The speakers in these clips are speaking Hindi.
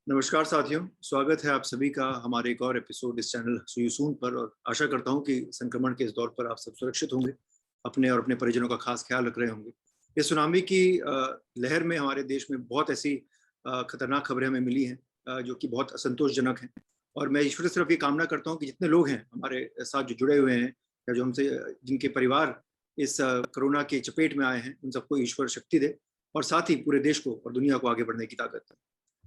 नमस्कार साथियों, स्वागत है आप सभी का हमारे एक और एपिसोड इस चैनल सी यू सून पर। और आशा करता हूं कि संक्रमण के इस दौर पर आप सब सुरक्षित होंगे, अपने और अपने परिजनों का खास ख्याल रख रहे होंगे। इस सुनामी की लहर में हमारे देश में बहुत ऐसी खतरनाक खबरें हमें मिली हैं जो कि बहुत असंतोषजनक हैं। और मैं ईश्वर से सिर्फ ये कामना करता हूँ कि जितने लोग हैं हमारे साथ जो जुड़े हुए हैं या जो हमसे जिनके परिवार इस कोरोना की चपेट में आए हैं, उन सबको ईश्वर शक्ति दे और साथ ही पूरे देश को और दुनिया को आगे बढ़ने की ताकत दे।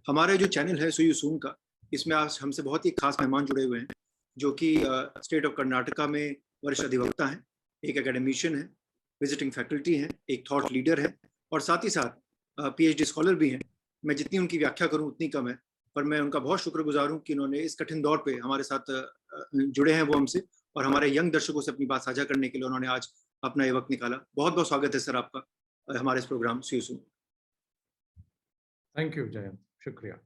हमारा जो चैनल है सो सून का, इसमें आज हमसे बहुत ही खास मेहमान जुड़े हुए हैं जो कि स्टेट ऑफ कर्नाटका में वरिष्ठ अधिवक्ता हैं, एक एकेडमिशियन है, विजिटिंग फैकल्टी हैं, एक थॉट लीडर है और साथ ही साथ पीएचडी स्कॉलर भी हैं। मैं जितनी उनकी व्याख्या करूं उतनी कम है, पर मैं उनका बहुत शुक्रगुजार हूं कि उन्होंने इस कठिन दौर पे हमारे साथ जुड़े हैं वो हमसे, और हमारे यंग दर्शकों से अपनी बात साझा करने के लिए उन्होंने आज अपना ये वक्त निकाला। बहुत बहुत स्वागत है सर आपका हमारे इस programme see you soon. Thank you Jayant, शुक्रिया।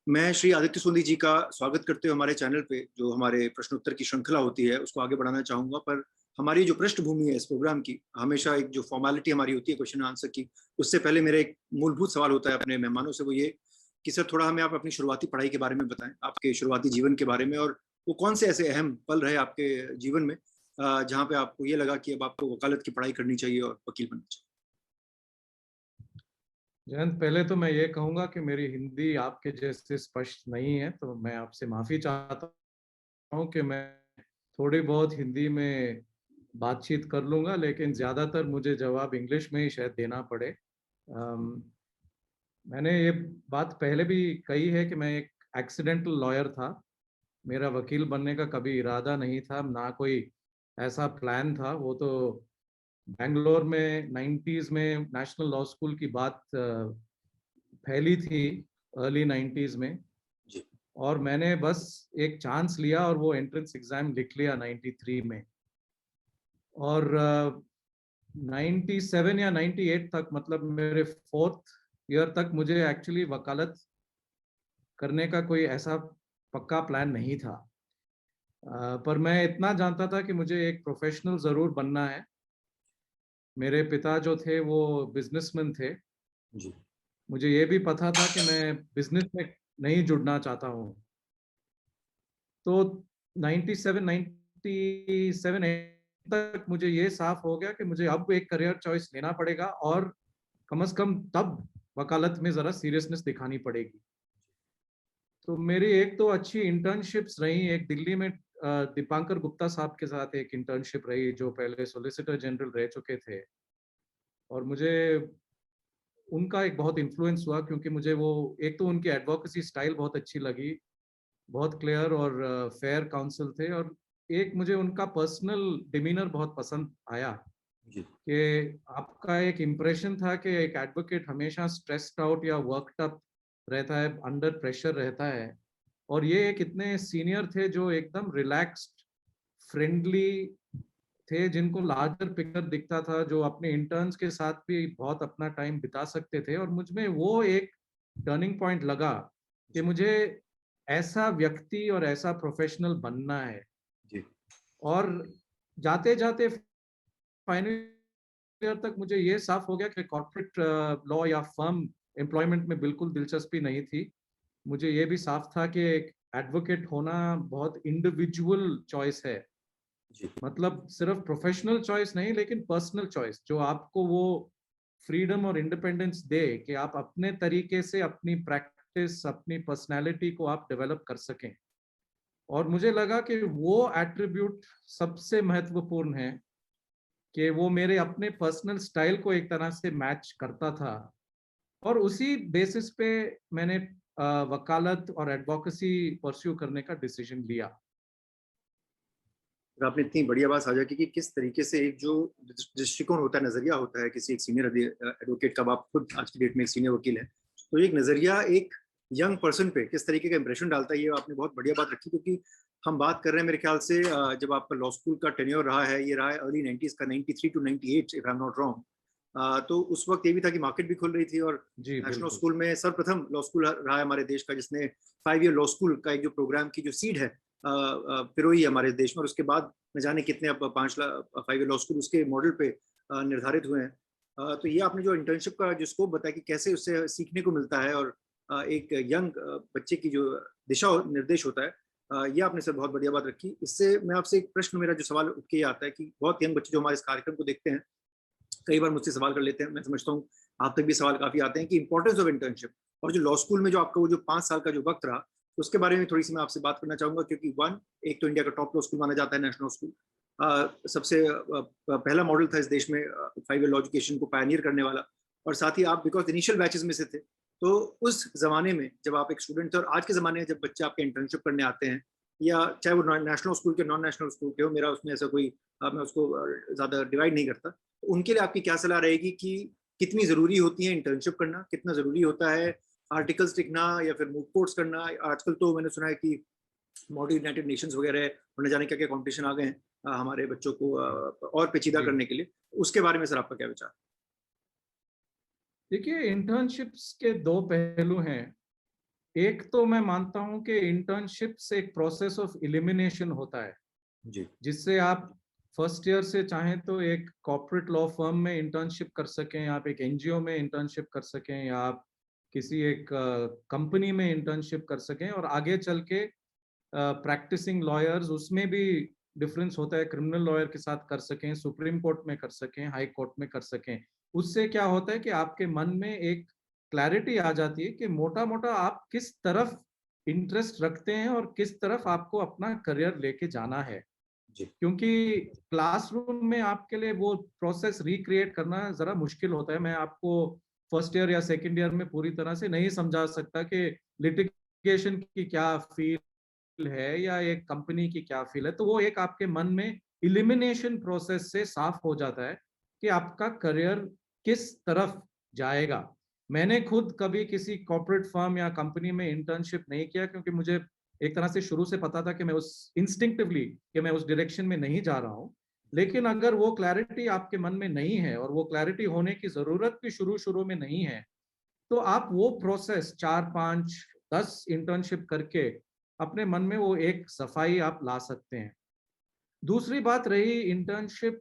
मैं श्री आदित्य सोंदी जी का स्वागत करते हुए हमारे चैनल पे जो हमारे प्रश्न उत्तर की श्रृंखला होती है उसको आगे बढ़ाना चाहूंगा। पर हमारी जो पृष्ठभूमि है इस प्रोग्राम की, हमेशा एक जो फॉर्मेलिटी हमारी होती है क्वेश्चन आंसर की, उससे पहले मेरा एक मूलभूत सवाल होता है अपने मेहमानों से, वो ये कि सर थोड़ा हमें आप अपनी शुरुआती पढ़ाई के बारे में बताएं, आपके शुरुआती जीवन के बारे में, और वो कौन से ऐसे अहम पल रहे आपके जीवन में जहाँ पे आपको ये लगा कि अब आपको वकालत की पढ़ाई करनी चाहिए और वकील बनना चाहिए। जयंत, पहले तो मैं ये कहूंगा कि मेरी हिंदी आपके जैसे स्पष्ट नहीं है, तो मैं आपसे माफी चाहता हूँ कि मैं थोड़ी बहुत हिंदी में बातचीत कर लूंगा, लेकिन ज्यादातर मुझे जवाब इंग्लिश में ही शायद देना पड़े। मैंने ये बात पहले भी कही है कि मैं एक एक्सीडेंटल लॉयर था। मेरा वकील बनने का कभी इरादा नहीं था, ना कोई ऐसा प्लान था। वो तो बेंगलोर में 90s में नेशनल लॉ स्कूल की बात फैली थी, अर्ली 90s में। जी। और मैंने बस एक चांस लिया और वो एंट्रेंस एग्जाम लिख लिया 93 में। और 97 या 98 तक, मतलब मेरे 4th ईयर तक, मुझे एक्चुअली वकालत करने का कोई ऐसा पक्का प्लान नहीं था। पर मैं इतना जानता था कि मुझे एक प्रोफेशनल जरूर बनना है। मेरे पिता जो थे वो बिजनेसमैन थे। जी। मुझे ये भी पता था कि मैं बिजनेस में नहीं जुड़ना चाहता हूँ। तो 97 तक मुझे ये साफ हो गया कि मुझे अब एक करियर चॉइस लेना पड़ेगा, और कम से कम तब वकालत में जरा सीरियसनेस दिखानी पड़ेगी। तो मेरी एक तो अच्छी इंटर्नशिप्स रही। एक दिल्ली में दीपांकर गुप्ता साहब के साथ एक इंटर्नशिप रही, जो पहले सॉलिसिटर जनरल रह चुके थे। और मुझे उनका एक बहुत इन्फ्लुएंस हुआ, क्योंकि मुझे वो, एक तो उनकी एडवोकेसी स्टाइल बहुत अच्छी लगी, बहुत क्लियर और फेयर काउंसिल थे। और एक मुझे उनका पर्सनल डिमीनर बहुत पसंद आया, जी। कि आपका एक इम्प्रेशन था कि एक एडवोकेट हमेशा स्ट्रेस्ड आउट या वर्कड अप रहता है, अंडर प्रेशर रहता है। और ये एक इतने सीनियर थे जो एकदम रिलैक्स्ड, फ्रेंडली थे, जिनको लार्जर पिक्चर दिखता था, जो अपने इंटर्न्स के साथ भी बहुत अपना टाइम बिता सकते थे। और मुझ में वो एक टर्निंग पॉइंट लगा कि मुझे ऐसा व्यक्ति और ऐसा प्रोफेशनल बनना है। जी। और जाते जाते फाइनल ईयर तक मुझे ये साफ हो गया कि कॉर्पोरेट लॉ या फर्म एम्प्लॉयमेंट में बिल्कुल दिलचस्पी नहीं थी। मुझे ये भी साफ था कि एक एडवोकेट होना बहुत इंडिविजुअल चॉइस है। जी। मतलब सिर्फ प्रोफेशनल चॉइस नहीं, लेकिन पर्सनल चॉइस, जो आपको वो फ्रीडम और इंडिपेंडेंस दे कि आप अपने तरीके से अपनी प्रैक्टिस, अपनी पर्सनालिटी को आप डेवलप कर सकें। और मुझे लगा कि वो एट्रीब्यूट सबसे महत्वपूर्ण है, कि वो मेरे अपने पर्सनल स्टाइल को एक तरह से मैच करता था। और उसी बेसिस पे मैंने वकालत और एडवोकेसी परस्यू करने का डिसीजन लिया। और आपने इतनी बढ़िया बात साझा की कि किस तरीके से एक जो दृष्टिकोण होता है, नजरिया होता है किसी एक सीनियर एडवोकेट का, आप खुद आज की डेट में एक सीनियर वकील है, तो एक नजरिया एक यंग पर्सन पे किस तरीके का इंप्रेशन डालता है, ये आपने बहुत बढ़िया बात रखी। क्योंकि हम बात कर रहे हैं मेरे ख्याल से जब आपका लॉ स्कूल का टेन्योर रहा है, ये रहा है अर्ली 90s का, 93 to 98 if I am not wrong. तो उस वक्त ये भी था कि मार्केट भी खुल रही थी, और जी नेशनल बिल्कुल। स्कूल में सर्वप्रथम लॉ स्कूल रहा है हमारे देश का, जिसने 5 ईयर लॉ स्कूल का एक जो प्रोग्राम की जो सीड है पिरोई है हमारे देश में। और उसके बाद न जाने कितने अब 5 ईयर लॉ स्कूल उसके मॉडल पे निर्धारित हुए हैं। तो ये आपने जो इंटर्नशिप का जो स्कोप बताया कि कैसे उससे सीखने को मिलता है, और एक यंग बच्चे की जो दिशा निर्देश होता है, ये आपने सर बहुत बढ़िया बात रखी। इससे मैं आपसे एक प्रश्न, मेरा जो सवाल उठ के ये आता है कि बहुत यंग बच्चे जो हमारे इस कार्यक्रम को देखते हैं, कई बार मुझसे सवाल कर लेते हैं, मैं समझता हूँ आप तक भी सवाल काफी आते हैं कि इंपॉर्टेंस ऑफ इंटर्नशिप, और जो लॉ स्कूल में जो आपका वो जो 5 साल का जो वक्त रहा, उसके बारे में थोड़ी सी मैं आपसे बात करना चाहूंगा, क्योंकि वन, एक तो इंडिया का टॉप लॉ स्कूल माना जाता है, नेशनल स्कूल, सबसे पहला मॉडल था इस देश में 5 ईयर लॉ एजुकेशन को पायनियर करने वाला, और साथ ही आप बिकॉज इनिशियल बैचेस में से थे, तो उस जमाने में जब आप एक स्टूडेंट थे, और आज के जमाने में जब बच्चे आपके इंटर्नशिप करने आते हैं, या चाहे वो नेशनल स्कूल के नॉन नेशनल स्कूल के हो, मेरा उसमें ऐसा कोई मैं उसको ज्यादा डिवाइड नहीं करता, तो उनके लिए आपकी क्या सलाह रहेगी कि कितनी जरूरी होती है इंटर्नशिप करना, कितना जरूरी होता है आर्टिकल्स लिखना या फिर मूव कोर्ट्स करना? आजकल तो मैंने सुना है कि मॉडल यूनाइटेड नेशंस वगैरह और न जाने क्या क्या कॉम्पिटिशन आ गए हैं हमारे बच्चों को और पेचीदा करने के लिए, उसके बारे में सर आपका क्या विचार? देखिए, इंटर्नशिप्स के दो पहलू हैं। एक तो मैं मानता हूं कि इंटर्नशिप्स एक प्रोसेस ऑफ एलिमिनेशन होता है, जी जिससे आप फर्स्ट ईयर से चाहें तो एक कॉर्पोरेट लॉ फर्म में इंटर्नशिप कर सकें, आप एक एनजीओ में इंटर्नशिप कर सकें, या आप किसी एक कंपनी में इंटर्नशिप कर सकें, और आगे चल के प्रैक्टिसिंग लॉयर्स, उसमें भी डिफरेंस होता है, क्रिमिनल लॉयर के साथ कर सकें, सुप्रीम कोर्ट में कर सकें, हाई कोर्ट में कर सकें। उससे क्या होता है कि आपके मन में एक क्लैरिटी आ जाती है कि मोटा मोटा आप किस तरफ इंटरेस्ट रखते हैं और किस तरफ आपको अपना करियर लेके जाना है। जी क्योंकि क्लासरूम में आपके लिए वो प्रोसेस रिक्रिएट करना जरा मुश्किल होता है। मैं आपको फर्स्ट ईयर या सेकंड ईयर में पूरी तरह से नहीं समझा सकता कि लिटिगेशन की क्या फील है या एक कंपनी की क्या फील है। तो वो एक आपके मन में इलिमिनेशन प्रोसेस से साफ हो जाता है कि आपका करियर किस तरफ जाएगा। मैंने खुद कभी किसी कॉर्पोरेट फर्म या कंपनी में इंटर्नशिप नहीं किया, क्योंकि मुझे एक तरह से शुरू से पता था कि मैं उस इंस्टिंक्टिवली कि मैं उस डायरेक्शन में नहीं जा रहा हूँ। लेकिन अगर वो क्लैरिटी आपके मन में नहीं है, और वो क्लैरिटी होने की जरूरत भी शुरू शुरू में नहीं है, तो आप वो प्रोसेस 4, 5, 10 इंटर्नशिप करके अपने मन में वो एक सफाई आप ला सकते हैं। दूसरी बात रही इंटर्नशिप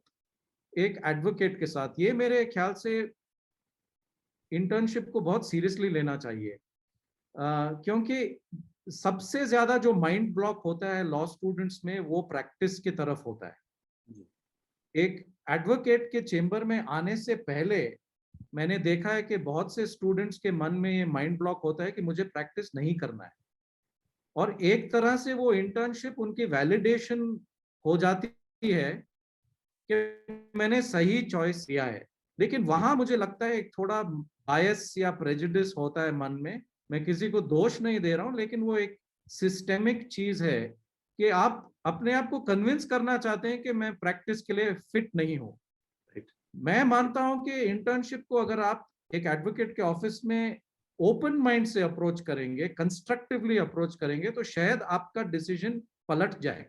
एक एडवोकेट के साथ, ये मेरे ख्याल से इंटर्नशिप को बहुत सीरियसली लेना चाहिए। क्योंकि सबसे ज्यादा जो माइंड ब्लॉक होता है लॉ स्टूडेंट्स में, वो प्रैक्टिस की तरफ होता है। जी एक एडवोकेट के चेंबर में आने से पहले मैंने देखा है कि बहुत से स्टूडेंट्स के मन में ये माइंड ब्लॉक होता है कि मुझे प्रैक्टिस नहीं करना है, और एक तरह से वो इंटर्नशिप उनकी वैलिडेशन हो जाती है कि मैंने सही चॉइस किया है। लेकिन वहां मुझे लगता है एक थोड़ा बायस या प्रेजुडिस होता है मन में। मैं किसी को दोष नहीं दे रहा हूं, लेकिन वो एक सिस्टेमिक चीज है कि आप अपने आप को कन्विंस करना चाहते हैं कि मैं प्रैक्टिस के लिए फिट नहीं हूं। राइट मैं मानता हूं कि इंटर्नशिप को अगर आप एक एडवोकेट के ऑफिस में ओपन माइंड से अप्रोच करेंगे, कंस्ट्रक्टिवली अप्रोच करेंगे, तो शायद आपका डिसीजन पलट जाए।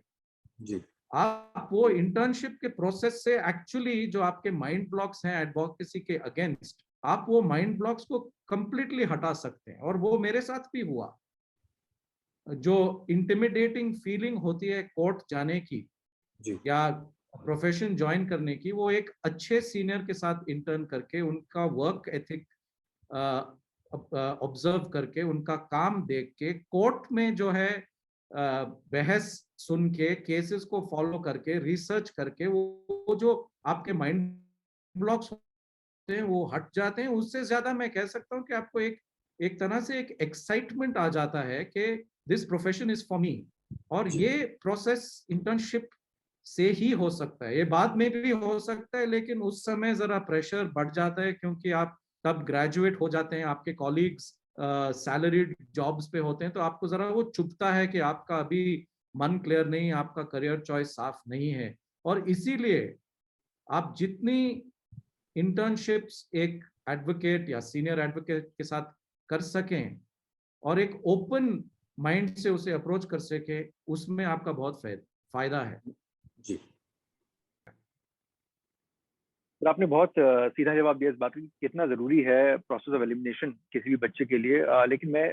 जी आप वो इंटर्नशिप के प्रोसेस से एक्चुअली जो आपके माइंड ब्लॉक्स हैं एडवोकेसी के अगेंस्ट, आप वो माइंड ब्लॉक्स को कंप्लीटली हटा सकते हैं। और वो मेरे साथ भी हुआ। जो इंटिमिडेटिंग फीलिंग होती है कोर्ट जाने की जी या प्रोफेशन ज्वाइन करने की, वो एक अच्छे सीनियर के साथ इंटर्न करके, उनका वर्क एथिक ऑब्जर्व करके, उनका काम देख के, कोर्ट में जो है बहस सुन के, केसेस को फॉलो करके, रिसर्च करके, वो जो आपके माइंड ब्लॉक्स होते हैं वो हट जाते हैं। उससे ज्यादा मैं कह सकता हूँ कि आपको एक एक तरह से एक एक्साइटमेंट आ जाता है कि this profession is for me. और जी ये प्रोसेस इंटर्नशिप से ही हो सकता है। ये बाद में भी हो सकता है, लेकिन उस समय जरा प्रेशर बढ़ जाता है, क्योंकि आप तब ग्रेजुएट हो जाते हैं, आपके कॉलीग्स सैलरीड जॉब्स पे होते हैं, तो आपको जरा वो चुभता है कि आपका अभी मन क्लियर नहीं, आपका करियर चॉइस साफ नहीं है। और इसीलिए आप जितनी इंटर्नशिप्स एक एडवोकेट या सीनियर एडवोकेट के साथ कर सकें और एक ओपन माइंड से उसे अप्रोच कर सके, उसमें आपका बहुत फायदा है। जी तो आपने बहुत सीधा जवाब दिया इस बात की कितना जरूरी है प्रोसेस ऑफ एलिमिनेशन किसी भी बच्चे के लिए। लेकिन मैं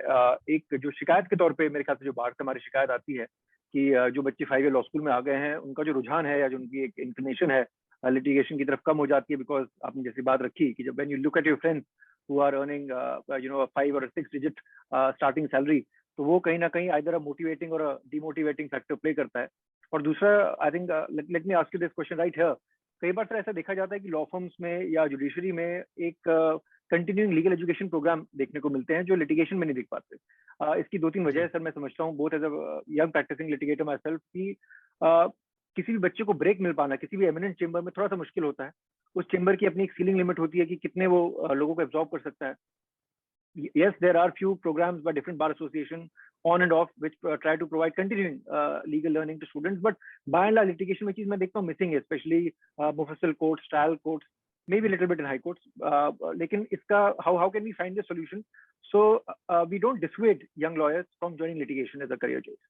एक जो शिकायत के तौर पे मेरे ख्याल से जो बाहर से हमारी शिकायत आती है कि जो बच्चे 5 ईयर लॉ स्कूल में आ गए हैं, उनका जो रुझान है या जो उनकी एक इंक्लिनेशन है लिटिगेशन की तरफ कम हो जाती है, बिकॉज आपने जैसी बात रखी कि जब when you look at your friends who are earning 5 और 6 डिजिट स्टार्टिंग सैलरी, तो वो कहीं ना कहीं आइदर अ मोटिवेटिंग और अ डिमोटिवेटिंग फैक्टर प्ले करता है। और दूसरा, I think let me ask you this question right here, कई बार सर ऐसा देखा जाता है कि लॉ फर्म्स में या जुडिशरी में एक कंटिन्यूइंग लीगल एजुकेशन प्रोग्राम देखने को मिलते हैं जो लिटिगेशन में नहीं दिख पाते। इसकी 2-3 वजह है सर, मैं समझता हूँ both as a young practising litigator myself कि किसी भी बच्चे को ब्रेक मिल पाना किसी भी एमिनेंट चेंबर में थोड़ा सा मुश्किल होता है। उस चेंबर की अपनी एक सीलिंग लिमिट होती है कि कितने वो लोगों को एब्जॉर्ब कर सकता है। Yes, there are few programs by different bar association on and off which try to provide continuing legal learning to students, but by and large litigation में चीज मैं देखता हूँ missing है, especially mufassal courts, trial courts, maybe a little bit in high courts. लेकिन इसका how can we find the solution so we don't dissuade young lawyers from joining litigation as a career choice?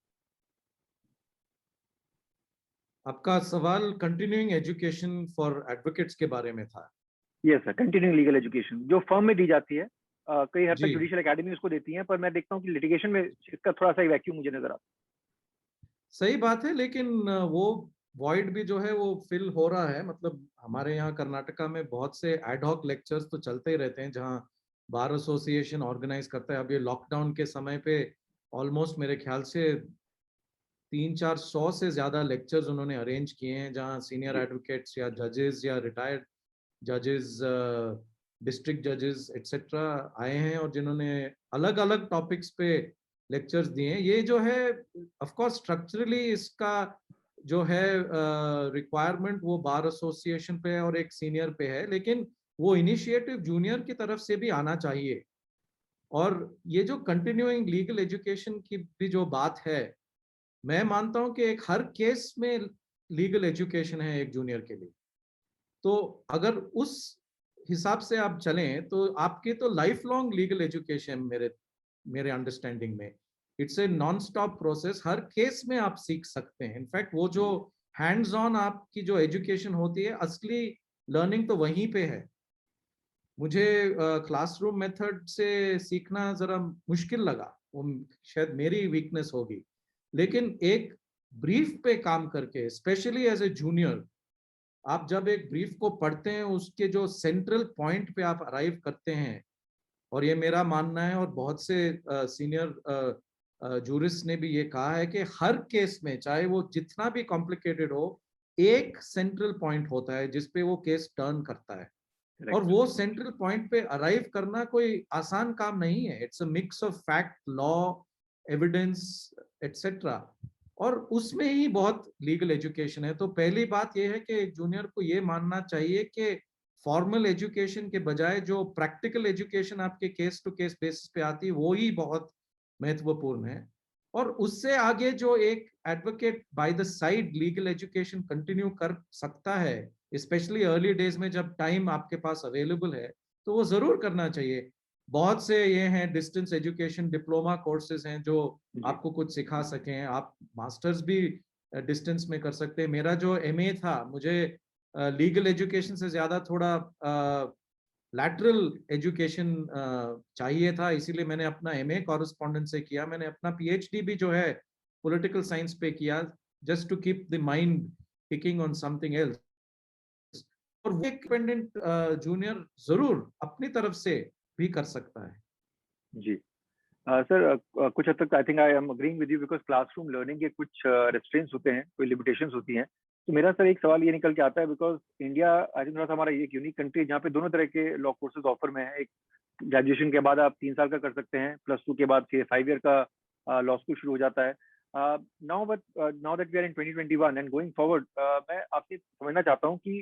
आपका सवाल कंटिन्यूइंग एजुकेशन फॉर एडवोकेट्स के बारे में था। Yes sir, continuing legal education जो फर्म में दी जाती है, कई हद तक जी जुडिशियल एकेडमी उसको देती है, पर मैं देखता हूँ कि लिटिगेशन में इसका थोड़ा सा वैक्यूम मुझे नजर आता सही बात है, लेकिन वो वॉइड भी जो है वो फिल हो रहा है। मतलब हमारे यहाँ कर्नाटका में बहुत से एडहॉक लेक्चर्स तो चलते ही रहते हैं जहाँ बार एसोसिएशन ऑर्गेनाइज करता है। अब ये लॉकडाउन के समय पे ऑलमोस्ट मेरे ख्याल से 300-400 से ज्यादा लेक्चर्स उन्होंने अरेंज किए हैं जहाँ सीनियर है। एडवोकेट्स या जजेस या रिटायर्ड जजेस, डिस्ट्रिक्ट जजेस एक्सेट्रा आए हैं और जिन्होंने अलग अलग टॉपिक्स पे लेक्चर्स दिए हैं। ये जो है ऑफ कोर्स स्ट्रक्चरली इसका जो है रिक्वायरमेंट वो बार एसोसिएशन पे और एक सीनियर पे है, लेकिन वो इनिशिएटिव जूनियर की तरफ से भी आना चाहिए। और ये जो कंटिन्यूइंग लीगल एजुकेशन की भी जो बात है, मैं मानता हूं कि एक हर केस में लीगल एजुकेशन है एक जूनियर के लिए। तो अगर उस हिसाब से आप चलें तो आपके तो लाइफ लॉन्ग लीगल एजुकेशन मेरे अंडरस्टैंडिंग में it's a non stop process. Her case में आप सीख सकते हैं। इनफैक्ट वो जो हैंड्स ऑन आपकी जो एजुकेशन होती है, असली लर्निंग तो वहीं पे है। मुझे क्लासरूम मेथड से सीखना जरा मुश्किल लगा, वो शायद मेरी वीकनेस होगी, लेकिन एक ब्रीफ पे काम करके स्पेशली एज ए जूनियर आप जब एक ब्रीफ को पढ़ते हैं उसके जो सेंट्रल पॉइंट पे आप अराइव करते हैं, और ये मेरा मानना है और बहुत से सीनियर जूरिस्ट ने भी ये कहा है कि हर केस में चाहे वो जितना भी कॉम्प्लिकेटेड हो, एक सेंट्रल पॉइंट होता है जिसपे वो केस टर्न करता है। और वो सेंट्रल पॉइंट पे अराइव करना कोई आसान काम नहीं है। It's a mix of fact, law, evidence etcetera, और उसमें ही बहुत लीगल एजुकेशन है। तो पहली बात यह है कि जूनियर को ये मानना चाहिए कि फॉर्मल एजुकेशन के बजाय जो प्रैक्टिकल एजुकेशन आपके केस टू केस बेसिस पे आती है वो ही बहुत महत्वपूर्ण है। और उससे आगे जो एक advocate by the side legal education continue कर सकता है, स्पेशली अर्ली डेज में जब टाइम आपके पास अवेलेबल है, तो वो जरूर करना चाहिए। बहुत से ये हैं डिस्टेंस एजुकेशन डिप्लोमा कोर्सेज हैं जो आपको कुछ सिखा सकें। आप मास्टर्स भी डिस्टेंस में कर सकते हैं। मेरा जो एमए था, मुझे लीगल एजुकेशन से ज्यादा थोड़ा लैटरल एजुकेशन चाहिए था, इसीलिए मैंने अपना एमए कॉरेस्पॉन्डेंस से किया। मैंने अपना पीएचडी भी जो है पॉलिटिकल साइंस पे किया, just to keep the mind ticking on something else. और वो इंडिपेंडेंट जूनियर जरूर अपनी तरफ से भी कर सकता है। जी सर, कुछ हद तक I think I am agreeing with you, because classroom learning के कुछ रेस्ट्रेंट्स होते हैं, कोई लिमिटेशंस होती हैं। तो मेरा सर एक सवाल ये निकल के आता है, बिकॉज इंडिया आई थिंक थोड़ा सा हमारा एक यूनिक कंट्री है जहाँ पे दोनों तरह के लॉ कोर्सेज ऑफर में है। एक ग्रेजुएशन के बाद आप 3 साल का कर सकते हैं, +2 के बाद फिर 5 ईयर का लॉ स्कूल शुरू हो जाता है। Now that we are in 2021 and going forward, मैं आपसे समझना चाहता हूँ कि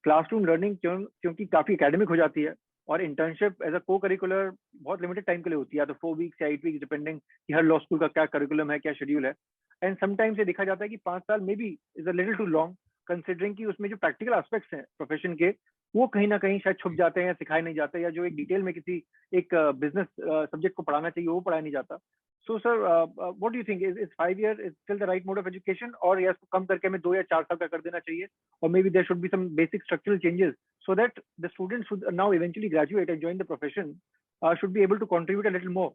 क्लासरूम लर्निंग क्योंकि काफी एकेडमिक हो जाती है और इंटर्नशिप एज अ को करिकुलर बहुत लिमिटेड टाइम के लिए होती है, तो 4 वीक्स या 8 वीक्स डिपेंडिंग कि हर लॉ स्कूल का क्या करिकुलम है, क्या शेड्यूल है। एंड समटाइम्स ये देखा जाता है कि 5 साल maybe is a little too long, considering कि उसमें जो प्रैक्टिकल एस्पेक्ट्स हैं प्रोफेशन के वो कहीं ना कहीं शायद छुप जाते हैं या सिखाए नहीं जाते, या जो एक डिटेल में किसी एक बिजनेस सब्जेक्ट को पढ़ाना चाहिए वो पढ़ाया नहीं जाता। So sir, what do you think, is 5 year is still the right mode of education, और या इसको कम करके हमें 2 या 4 साल का कर देना चाहिए, और maybe there should be some basic structural changes so that the students should now eventually graduate and join the profession should be able to contribute a little more,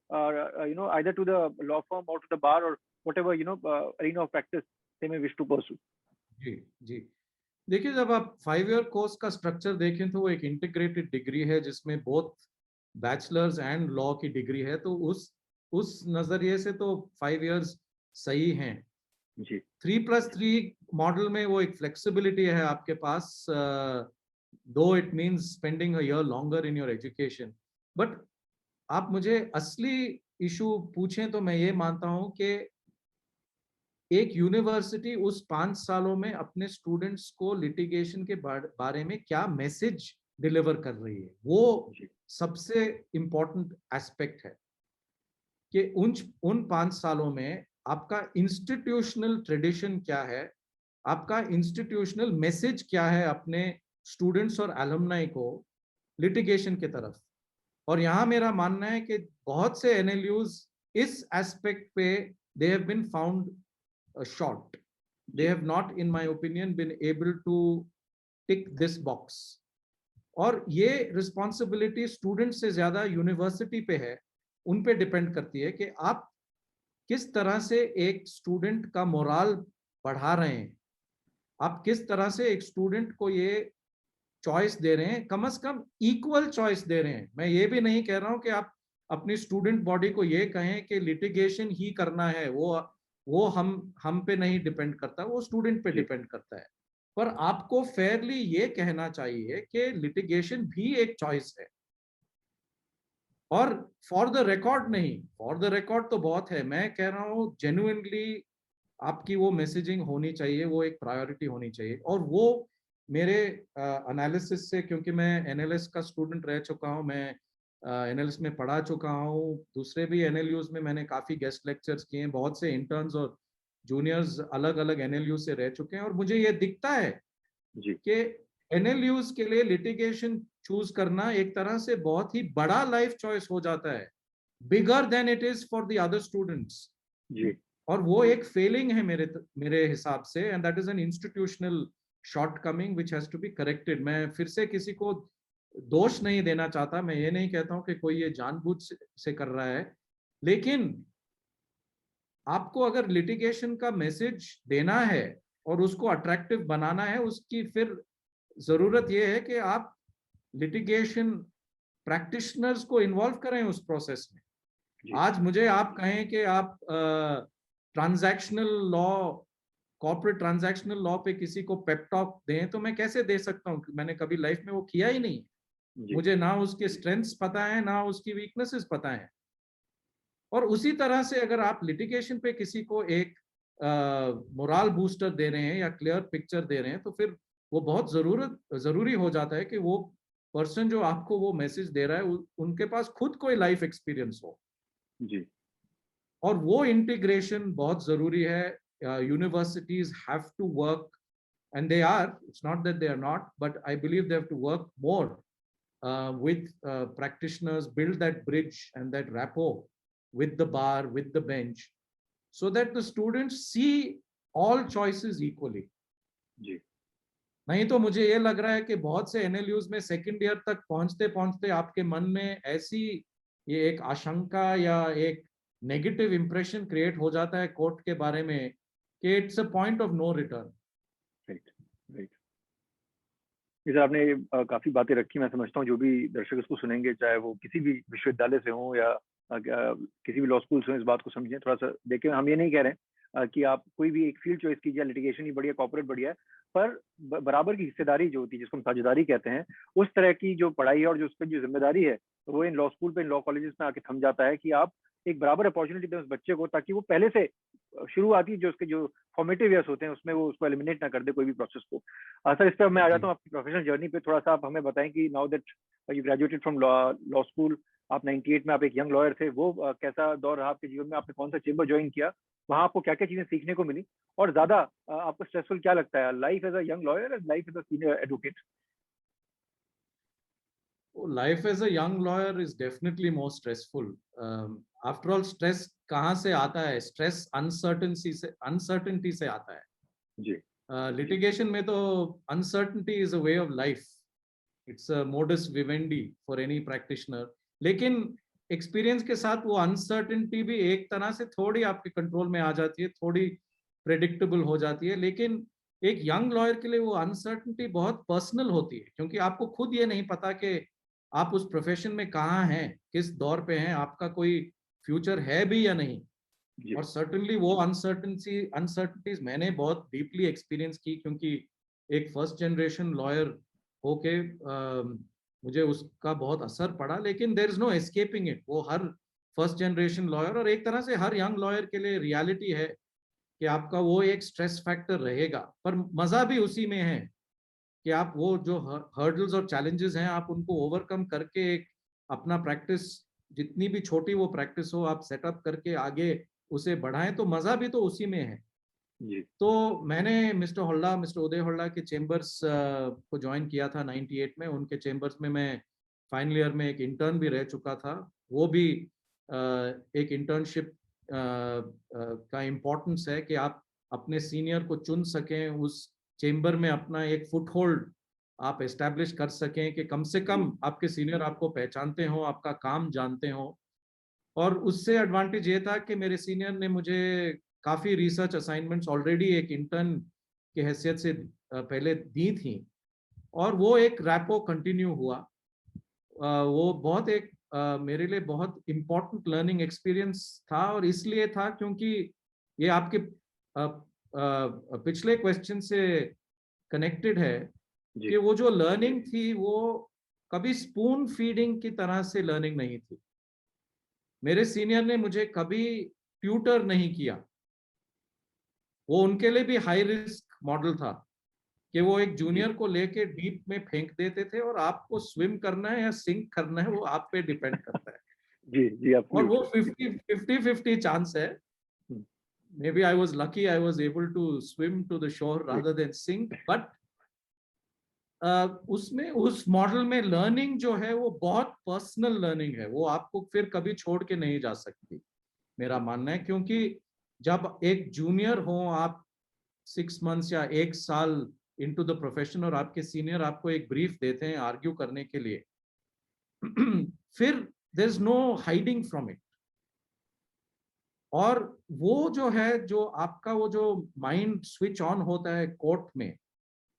either to the law firm or to the bar or whatever arena of practice they may wish to pursue. जी जी, देखिए, जब आप 5 ईयर कोर्स का स्ट्रक्चर देखें तो वो एक इंटीग्रेटेड डिग्री है जिसमें बोथ बैचलर्स एंड लॉ की डिग्री है, तो उस नजरिए से तो 5 इयर्स सही हैं। जी 3+3 मॉडल में वो एक फ्लेक्सिबिलिटी है आपके पास, दो it means spending a year longer in your education. But आप मुझे असली इशू पूछें तो मैं ये मानता हूं कि एक यूनिवर्सिटी उस 5 सालों में अपने स्टूडेंट्स को लिटिगेशन के बारे में क्या मैसेज डिलीवर कर रही है, वो जी सबसे इम्पोर्टेंट एस्पेक्ट है कि उन 5 सालों में आपका इंस्टीट्यूशनल ट्रेडिशन क्या है, आपका इंस्टीट्यूशनल मैसेज क्या है अपने स्टूडेंट्स और एलुमनाई को लिटिगेशन की तरफ। और यहाँ मेरा मानना है कि बहुत से एनएलयूज इस एस्पेक्ट पे they have been found short. They have not, in my opinion, been able to tick this box. और ये रिस्पॉन्सिबिलिटी स्टूडेंट से ज्यादा यूनिवर्सिटी पे है, उन पे डिपेंड करती है कि आप किस तरह से एक स्टूडेंट का मोराल बढ़ा रहे हैं, आप किस तरह से एक स्टूडेंट को ये चॉइस दे रहे हैं, कम से कम इक्वल चॉइस दे रहे हैं। मैं ये भी नहीं कह रहा हूं कि आप अपनी स्टूडेंट बॉडी को ये कहें कि लिटिगेशन ही करना है, वो हम पे नहीं डिपेंड करता, वो स्टूडेंट पे डिपेंड करता है। पर आपको फेयरली ये कहना चाहिए कि लिटिगेशन भी एक चॉइस है। और फॉर द रिकॉर्ड नहीं, फॉर द रिकॉर्ड तो बहुत है, मैं कह रहा हूं जेन्युइनली आपकी वो मैसेजिंग होनी चाहिए, वो एक प्रायोरिटी होनी चाहिए। और वो मेरे एनालिसिस से, क्योंकि मैं एनएलएस का स्टूडेंट रह चुका हूँ, मैं एनएलएस में पढ़ा चुका हूँ, दूसरे भी एनएलयूज में मैंने काफ़ी गेस्ट लेक्चर्स किए हैं, बहुत से इंटर्न्स और जूनियर्स अलग अलग एनएलयू से रह चुके हैं, और मुझे ये दिखता है जी कि एनएलयूज के लिए लिटिगेशन चूज करना एक तरह से बहुत ही बड़ा लाइफ चॉइस हो जाता है, bigger than it is for the other students. जी और वो एक फेलिंग है मेरे हिसाब से, and that is an institutional shortcoming which has to be corrected. मैं फिर से किसी को दोष नहीं देना चाहता, मैं ये नहीं कहता हूं कि कोई ये जानबूझ से कर रहा है, लेकिन आपको अगर लिटिगेशन का मैसेज देना है और उसको अट्रैक्टिव बनाना है, उसकी फिर जरूरत यह है कि आप लिटिगेशन प्रैक्टिशनर्स को इन्वॉल्व करें उस प्रोसेस में। जी आज मुझे आप कहें कि आप transactional law, corporate transactional law पे किसी को पेप टॉक दें, तो मैं कैसे दे सकता हूँ? मैंने कभी लाइफ में वो किया ही नहीं। जी मुझे ना उसके स्ट्रेंथ्स पता है, ना उसकी वीकनेसेस पता है। और उसी तरह से अगर आप लिटिगेशन पे किसी को एक मोरल बूस्टर दे रहे हैं या क्लियर पिक्चर दे रहे हैं, तो फिर वो बहुत जरूरी हो जाता है कि वो पर्सन जो आपको वो मैसेज दे रहा है उनके पास खुद कोई लाइफ एक्सपीरियंस हो। जी और वो इंटीग्रेशन बहुत जरूरी है। Universities have to work, and they are, it's not that they are not, but I believe they have to work more with practitioners, build that bridge and that rapport with the bar, with the bench, so that the students see all choices equally. जी नहीं तो मुझे ये लग रहा है कि बहुत से एनएलयूज में सेकंड ईयर तक पहुंचते पहुंचते आपके मन में ऐसी ये एक आशंका या एक नेगेटिव इंप्रेशन क्रिएट हो जाता है कोर्ट के बारे में कि it's a point of no return. Right right. जैसे आपने काफी बातें रखी, मैं समझता हूँ जो भी दर्शक इसको सुनेंगे, चाहे वो किसी भी विश्वविद्यालय से हो या किसी भी लॉ स्कूल से हो, इस बात को समझें, थोड़ा सा देखें। हम ये नहीं कह रहे हैं कि आप कोई भी एक फील्ड चॉइस कीजिए, लिटिगेशन ही बढ़िया, कॉर्पोरेट बढ़िया है, पर बराबर की हिस्सेदारी जो होती है, जिसको हम साझेदारी कहते हैं, उस तरह की जो पढ़ाई है और जो उस पर जो जिम्मेदारी है, वो इन लॉ स्कूल पे, इन लॉ कॉलेजेस में आके थम जाता है कि आप एक बराबर अपॉर्चुनिटी दें उस बच्चे को, ताकि वो पहले से शुरुआती जो उसके जो फॉर्मेटिव ईयर्स होते हैं उसमें वो उसको एलिमिनेट ना कर दे कोई भी प्रोसेस को। सर, इस पर मैं आ जाता हूँ आपकी प्रोफेशनल जर्नी पे। थोड़ा सा आप हमें बताएं कि now that you graduated from law school, आप 98 में आप एक यंग लॉयर थे, वो कैसा दौर रहा आपके जीवन में? आपने कौन सा चेंबर ज्वाइन किया, वहां आपको क्या क्या चीजें सीखने को मिली, और ज्यादा आपको स्ट्रेसफुल क्या लगता है, life as a young lawyer, life as a senior advocate? Life as a young lawyer is definitely more stressful. After all stress कहाँ से आता है? स्ट्रेस अनसर्टेनिटी से आता है। जी लिटिगेशन में तो uncertainty is a way of life, it's a modus vivendi for any practitioner. लेकिन एक्सपीरियंस के साथ वो अनसर्टेनिटी भी एक तरह से थोड़ी आपके कंट्रोल में आ जाती है, थोड़ी प्रेडिक्टेबल हो जाती है। लेकिन एक यंग लॉयर के लिए वो अनसर्टनिटी बहुत पर्सनल होती है, क्योंकि आपको खुद ये नहीं पता कि आप उस प्रोफेशन में कहाँ हैं, किस दौर पे हैं, आपका कोई फ्यूचर है भी या नहीं। जी और सर्टेनली वो अनसर्टनिटीज मैंने बहुत डीपली एक्सपीरियंस की, क्योंकि एक फर्स्ट जनरेशन लॉयर होके मुझे उसका बहुत असर पड़ा। लेकिन there is no escaping it, वो हर फर्स्ट जनरेशन लॉयर और एक तरह से हर यंग लॉयर के लिए रियलिटी है कि आपका वो एक स्ट्रेस फैक्टर रहेगा, पर मजा भी उसी में है कि आप वो जो हर्डल्स और चैलेंजेस हैं आप उनको ओवरकम करके एक अपना प्रैक्टिस, जितनी भी छोटी वो प्रैक्टिस हो, आप सेटअप करके आगे उसे बढ़ाएं, तो मजा भी तो उसी में है। जी तो मैंने मिस्टर उदय होल्ला के चेम्बर्स को ज्वाइन किया था 98 में। उनके चेम्बर्स में मैं फाइनल ईयर में एक इंटर्न भी रह चुका था। वो भी एक इंटर्नशिप का इम्पोर्टेंस है कि आप अपने सीनियर को चुन सकें, उस चेम्बर में अपना एक फुटहोल्ड आप एस्टैब्लिश कर सकें कि कम से कम आपके सीनियर आपको पहचानते हो, आपका काम जानते हो। और उससे एडवांटेज ये था कि मेरे सीनियर ने मुझे काफ़ी रिसर्च असाइनमेंट्स ऑलरेडी एक इंटर्न की हैसियत से पहले दी थी, और वो एक रैपो कंटिन्यू हुआ। वो बहुत एक मेरे लिए बहुत इम्पोर्टेंट लर्निंग एक्सपीरियंस था, और इसलिए था क्योंकि ये आपके पिछले क्वेश्चन से कनेक्टेड है जी कि वो जो लर्निंग थी वो कभी स्पून फीडिंग की तरह से लर्निंग नहीं थी। मेरे सीनियर ने मुझे कभी ट्यूटर नहीं किया। वो उनके लिए भी हाई रिस्क मॉडल था कि वो एक जी जूनियर को लेके डीप में फेंक देते थे, और आपको स्विम करना है या सिंक करना है वो आप पे डिपेंड करता है। जी जी और वो एब्सोल्युटली 50-50 चांस है। Maybe I was lucky, I was able to swim to the shore जी रादर देन सिंक, बट उसमें उस मॉडल में लर्निंग जो है वो बहुत पर्सनल लर्निंग है, वो आपको फिर कभी छोड़ के नहीं जा सकती, मेरा मानना है। क्योंकि जब एक जूनियर हो आप 6 मंथ्स या 1 साल इनटू द प्रोफेशन, और आपके सीनियर आपको एक ब्रीफ देते हैं आर्ग्यू करने के लिए, फिर there is no hiding from it. और वो जो है, जो आपका वो जो माइंड स्विच ऑन होता है कोर्ट में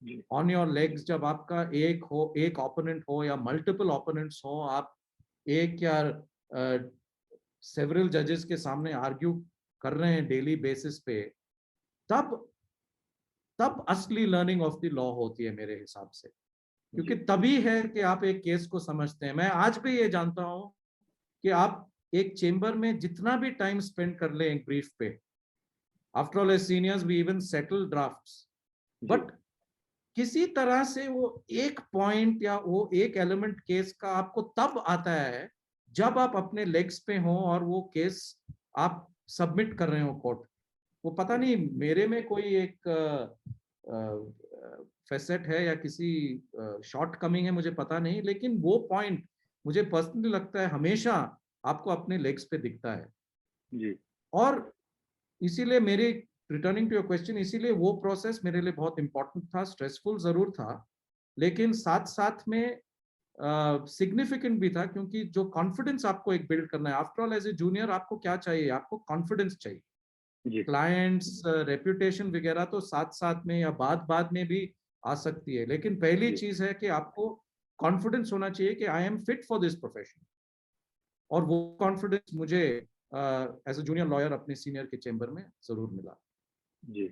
जी ऑन योर लेग्स, जब आपका एक ओपोनेंट हो या मल्टीपल ओपोनेंट्स हो, आप एक या सेवरल जजेस के सामने आर्ग्यू कर रहे हैं डेली बेसिस पे, तब तब असली लर्निंग ऑफ द लॉ होती है मेरे हिसाब से। क्योंकि जी तभी है कि आप एक केस को समझते हैं। मैं आज भी ये जानता हूं कि आप एक चेंबर में जितना भी टाइम स्पेंड कर लें एक ब्रीफ पे, after all as seniors we even settle drafts, जी बट किसी तरह से वो एक पॉइंट या वो एक एलिमेंट केस का आपको तब आता है जब आप अपने लेग्स पे हो और वो केस आप सबमिट कर रहे हो कोर्ट। वो पता नहीं मेरे में कोई एक फेसेट है या किसी शॉर्ट कमिंग है, मुझे पता नहीं, लेकिन वो पॉइंट मुझे पर्सनली लगता है हमेशा आपको अपने लेग्स पे दिखता है। जी और इसीलिए मेरी, रिटर्निंग टू योर क्वेश्चन, इसीलिए वो प्रोसेस मेरे लिए बहुत इंपॉर्टेंट था। स्ट्रेसफुल जरूर था, लेकिन साथ साथ में सिग्निफिकेंट भी था, क्योंकि जो कॉन्फिडेंस आपको एक बिल्ड करना है, after all as a junior आपको क्या चाहिए, आपको कॉन्फिडेंस चाहिए। जी क्लाइंट्स रेप्यूटेशन वगैरह तो साथ साथ में या बाद बाद में भी आ सकती है, लेकिन पहली जी चीज है कि आपको कॉन्फिडेंस होना चाहिए कि I am fit for this profession. और वो कॉन्फिडेंस मुझे एज अ जूनियर लॉयर अपने सीनियर के चेंबर में जरूर मिला। जी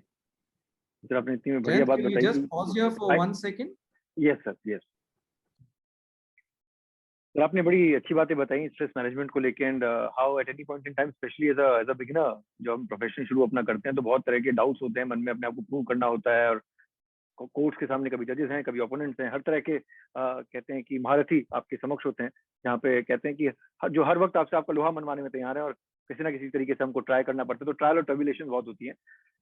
सर आपने इतनी बढ़िया जयंत, बात कैन वी बताई जस्ट कि pause here for 1 second? Yes sir yes sir आपने बड़ी अच्छी बातें बताई स्ट्रेस मैनेजमेंट को लेके and how at any point in time specially as a beginner जब हम प्रोफेशन शुरू अपना करते हैं तो बहुत तरह के डाउट्स होते हैं मन में, अपने आप को प्रूव करना होता है, और कोर्ट्स के सामने कभी जजेस हैं, कभी ओपोनेंट्स हैं, हर तरह के कहते हैं कि महारथी आपके समक्ष होते हैं, जहाँ पे कहते हैं कि जो हर वक्त आपसे आपका लोहा मनवाने में तैयार है और किसी ना किसी तरीके से हमको ट्राई करना पड़ता है। तो ट्रायल और ट्रबुलेशन बहुत होती है।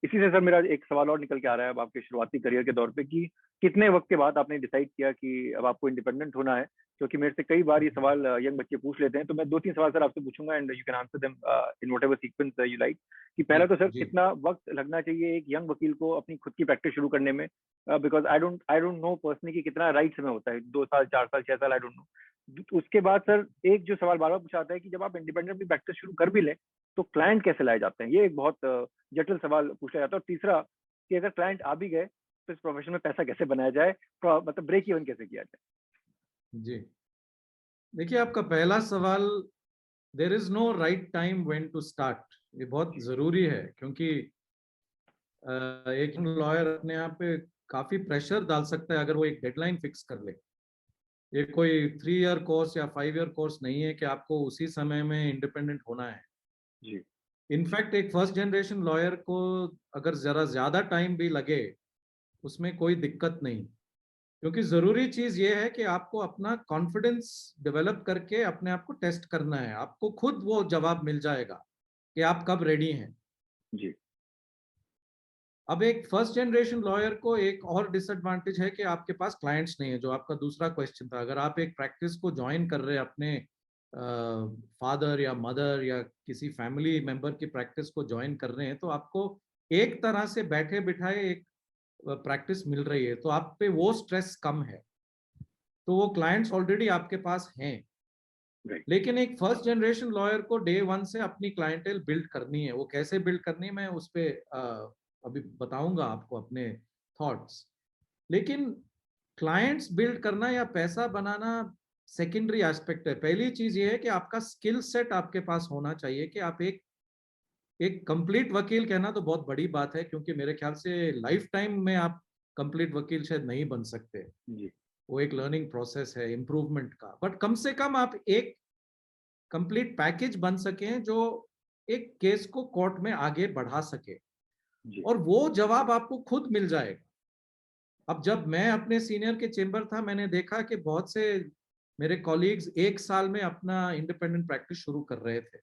इसी से सर मेरा एक सवाल और निकल के आ रहा है अब आपके शुरुआती करियर के दौर पे कि कितने वक्त के बाद आपने डिसाइड किया कि अब आपको इंडिपेंडेंट होना है? क्योंकि मेरे से कई बार ये सवाल यंग बच्चे पूछ लेते हैं, तो मैं 2-3 सवाल सर आपसे पूछूंगा and you can answer them in whatever sequence you like. कि जी पहला तो सर जी। कितना वक्त लगना चाहिए एक यंग वकील को अपनी खुद की प्रैक्टिस शुरू करने में? Because I don't no personally कि कितना राइट समय होता है, 2 साल 4 साल 6 साल, आई डोंट नो। उसके बाद सर एक जो सवाल बार बार पूछा जाता है कि जब आप इंडिपेंडेंटली प्रैक्टिस शुरू कर भी लें तो क्लाइंट कैसे लाए जाते हैं? ये एक बहुत जटिल सवाल पूछा जाता है। और तीसरा कि अगर क्लाइंट आ भी गए इस प्रोफेशन में पैसा कैसे बनाया जाए, मतलब ब्रेक इवन कैसे किया जाए? जी, देखिए आपका पहला सवाल, there is no right time when to start, ये बहुत जरूरी है, क्योंकि एक लॉयर अपने आप पे काफी प्रेशर डाल सकता है अगर वो एक डेडलाइन फिक्स कर ले। ये कोई 3 ईयर कोर्स या 5 ईयर कोर्स नहीं है कि आपको उसी समय में इंडिपेंडेंट होना है। जी इनफैक्ट एक फर्स्ट जनरेशन लॉयर को अगर जरा ज्यादा टाइम भी लगे उसमें कोई दिक्कत नहीं, क्योंकि जरूरी चीज ये है कि आपको अपना कॉन्फिडेंस डेवलप करके अपने आप को टेस्ट करना है। आपको खुद वो जवाब मिल जाएगा कि आप कब रेडी हैं। जी अब एक फर्स्ट जनरेशन लॉयर को एक और डिसएडवांटेज है कि आपके पास क्लाइंट्स नहीं है, जो आपका दूसरा क्वेश्चन था। अगर आप एक प्रैक्टिस को ज्वाइन कर रहे हैं अपने फादर या मदर या किसी फैमिली मेंबर की प्रैक्टिस को ज्वाइन कर रहे हैं, तो आपको एक तरह से बैठे बिठाए एक प्रैक्टिस मिल रही है, तो आप पे वो स्ट्रेस कम है, तो वो क्लाइंट्स ऑलरेडी आपके पास हैं। राइट लेकिन एक फर्स्ट जनरेशन लॉयर को डे वन से अपनी क्लाइंटेल बिल्ड करनी है। वो कैसे बिल्ड करनी है मैं उस पर अभी बताऊंगा आपको अपने थॉट्स। लेकिन क्लाइंट्स बिल्ड करना या पैसा बनाना सेकेंडरी एस्पेक्ट है। पहली चीज ये है कि आपका स्किल सेट आपके पास होना चाहिए कि आप एक कंप्लीट वकील, कहना तो बहुत बड़ी बात है, क्योंकि मेरे ख्याल से लाइफ टाइम में आप कंप्लीट वकील शायद नहीं बन सकते। जी वो एक लर्निंग प्रोसेस है इम्प्रूवमेंट का, बट कम से कम आप एक कंप्लीट पैकेज बन सके जो एक केस को कोर्ट में आगे बढ़ा सके, जी और वो जवाब आपको खुद मिल जाएगा। अब जब मैं अपने सीनियर के चेंबर था, मैंने देखा कि बहुत से मेरे कॉलीग्स 1 साल में अपना इंडिपेंडेंट प्रैक्टिस शुरू कर रहे थे।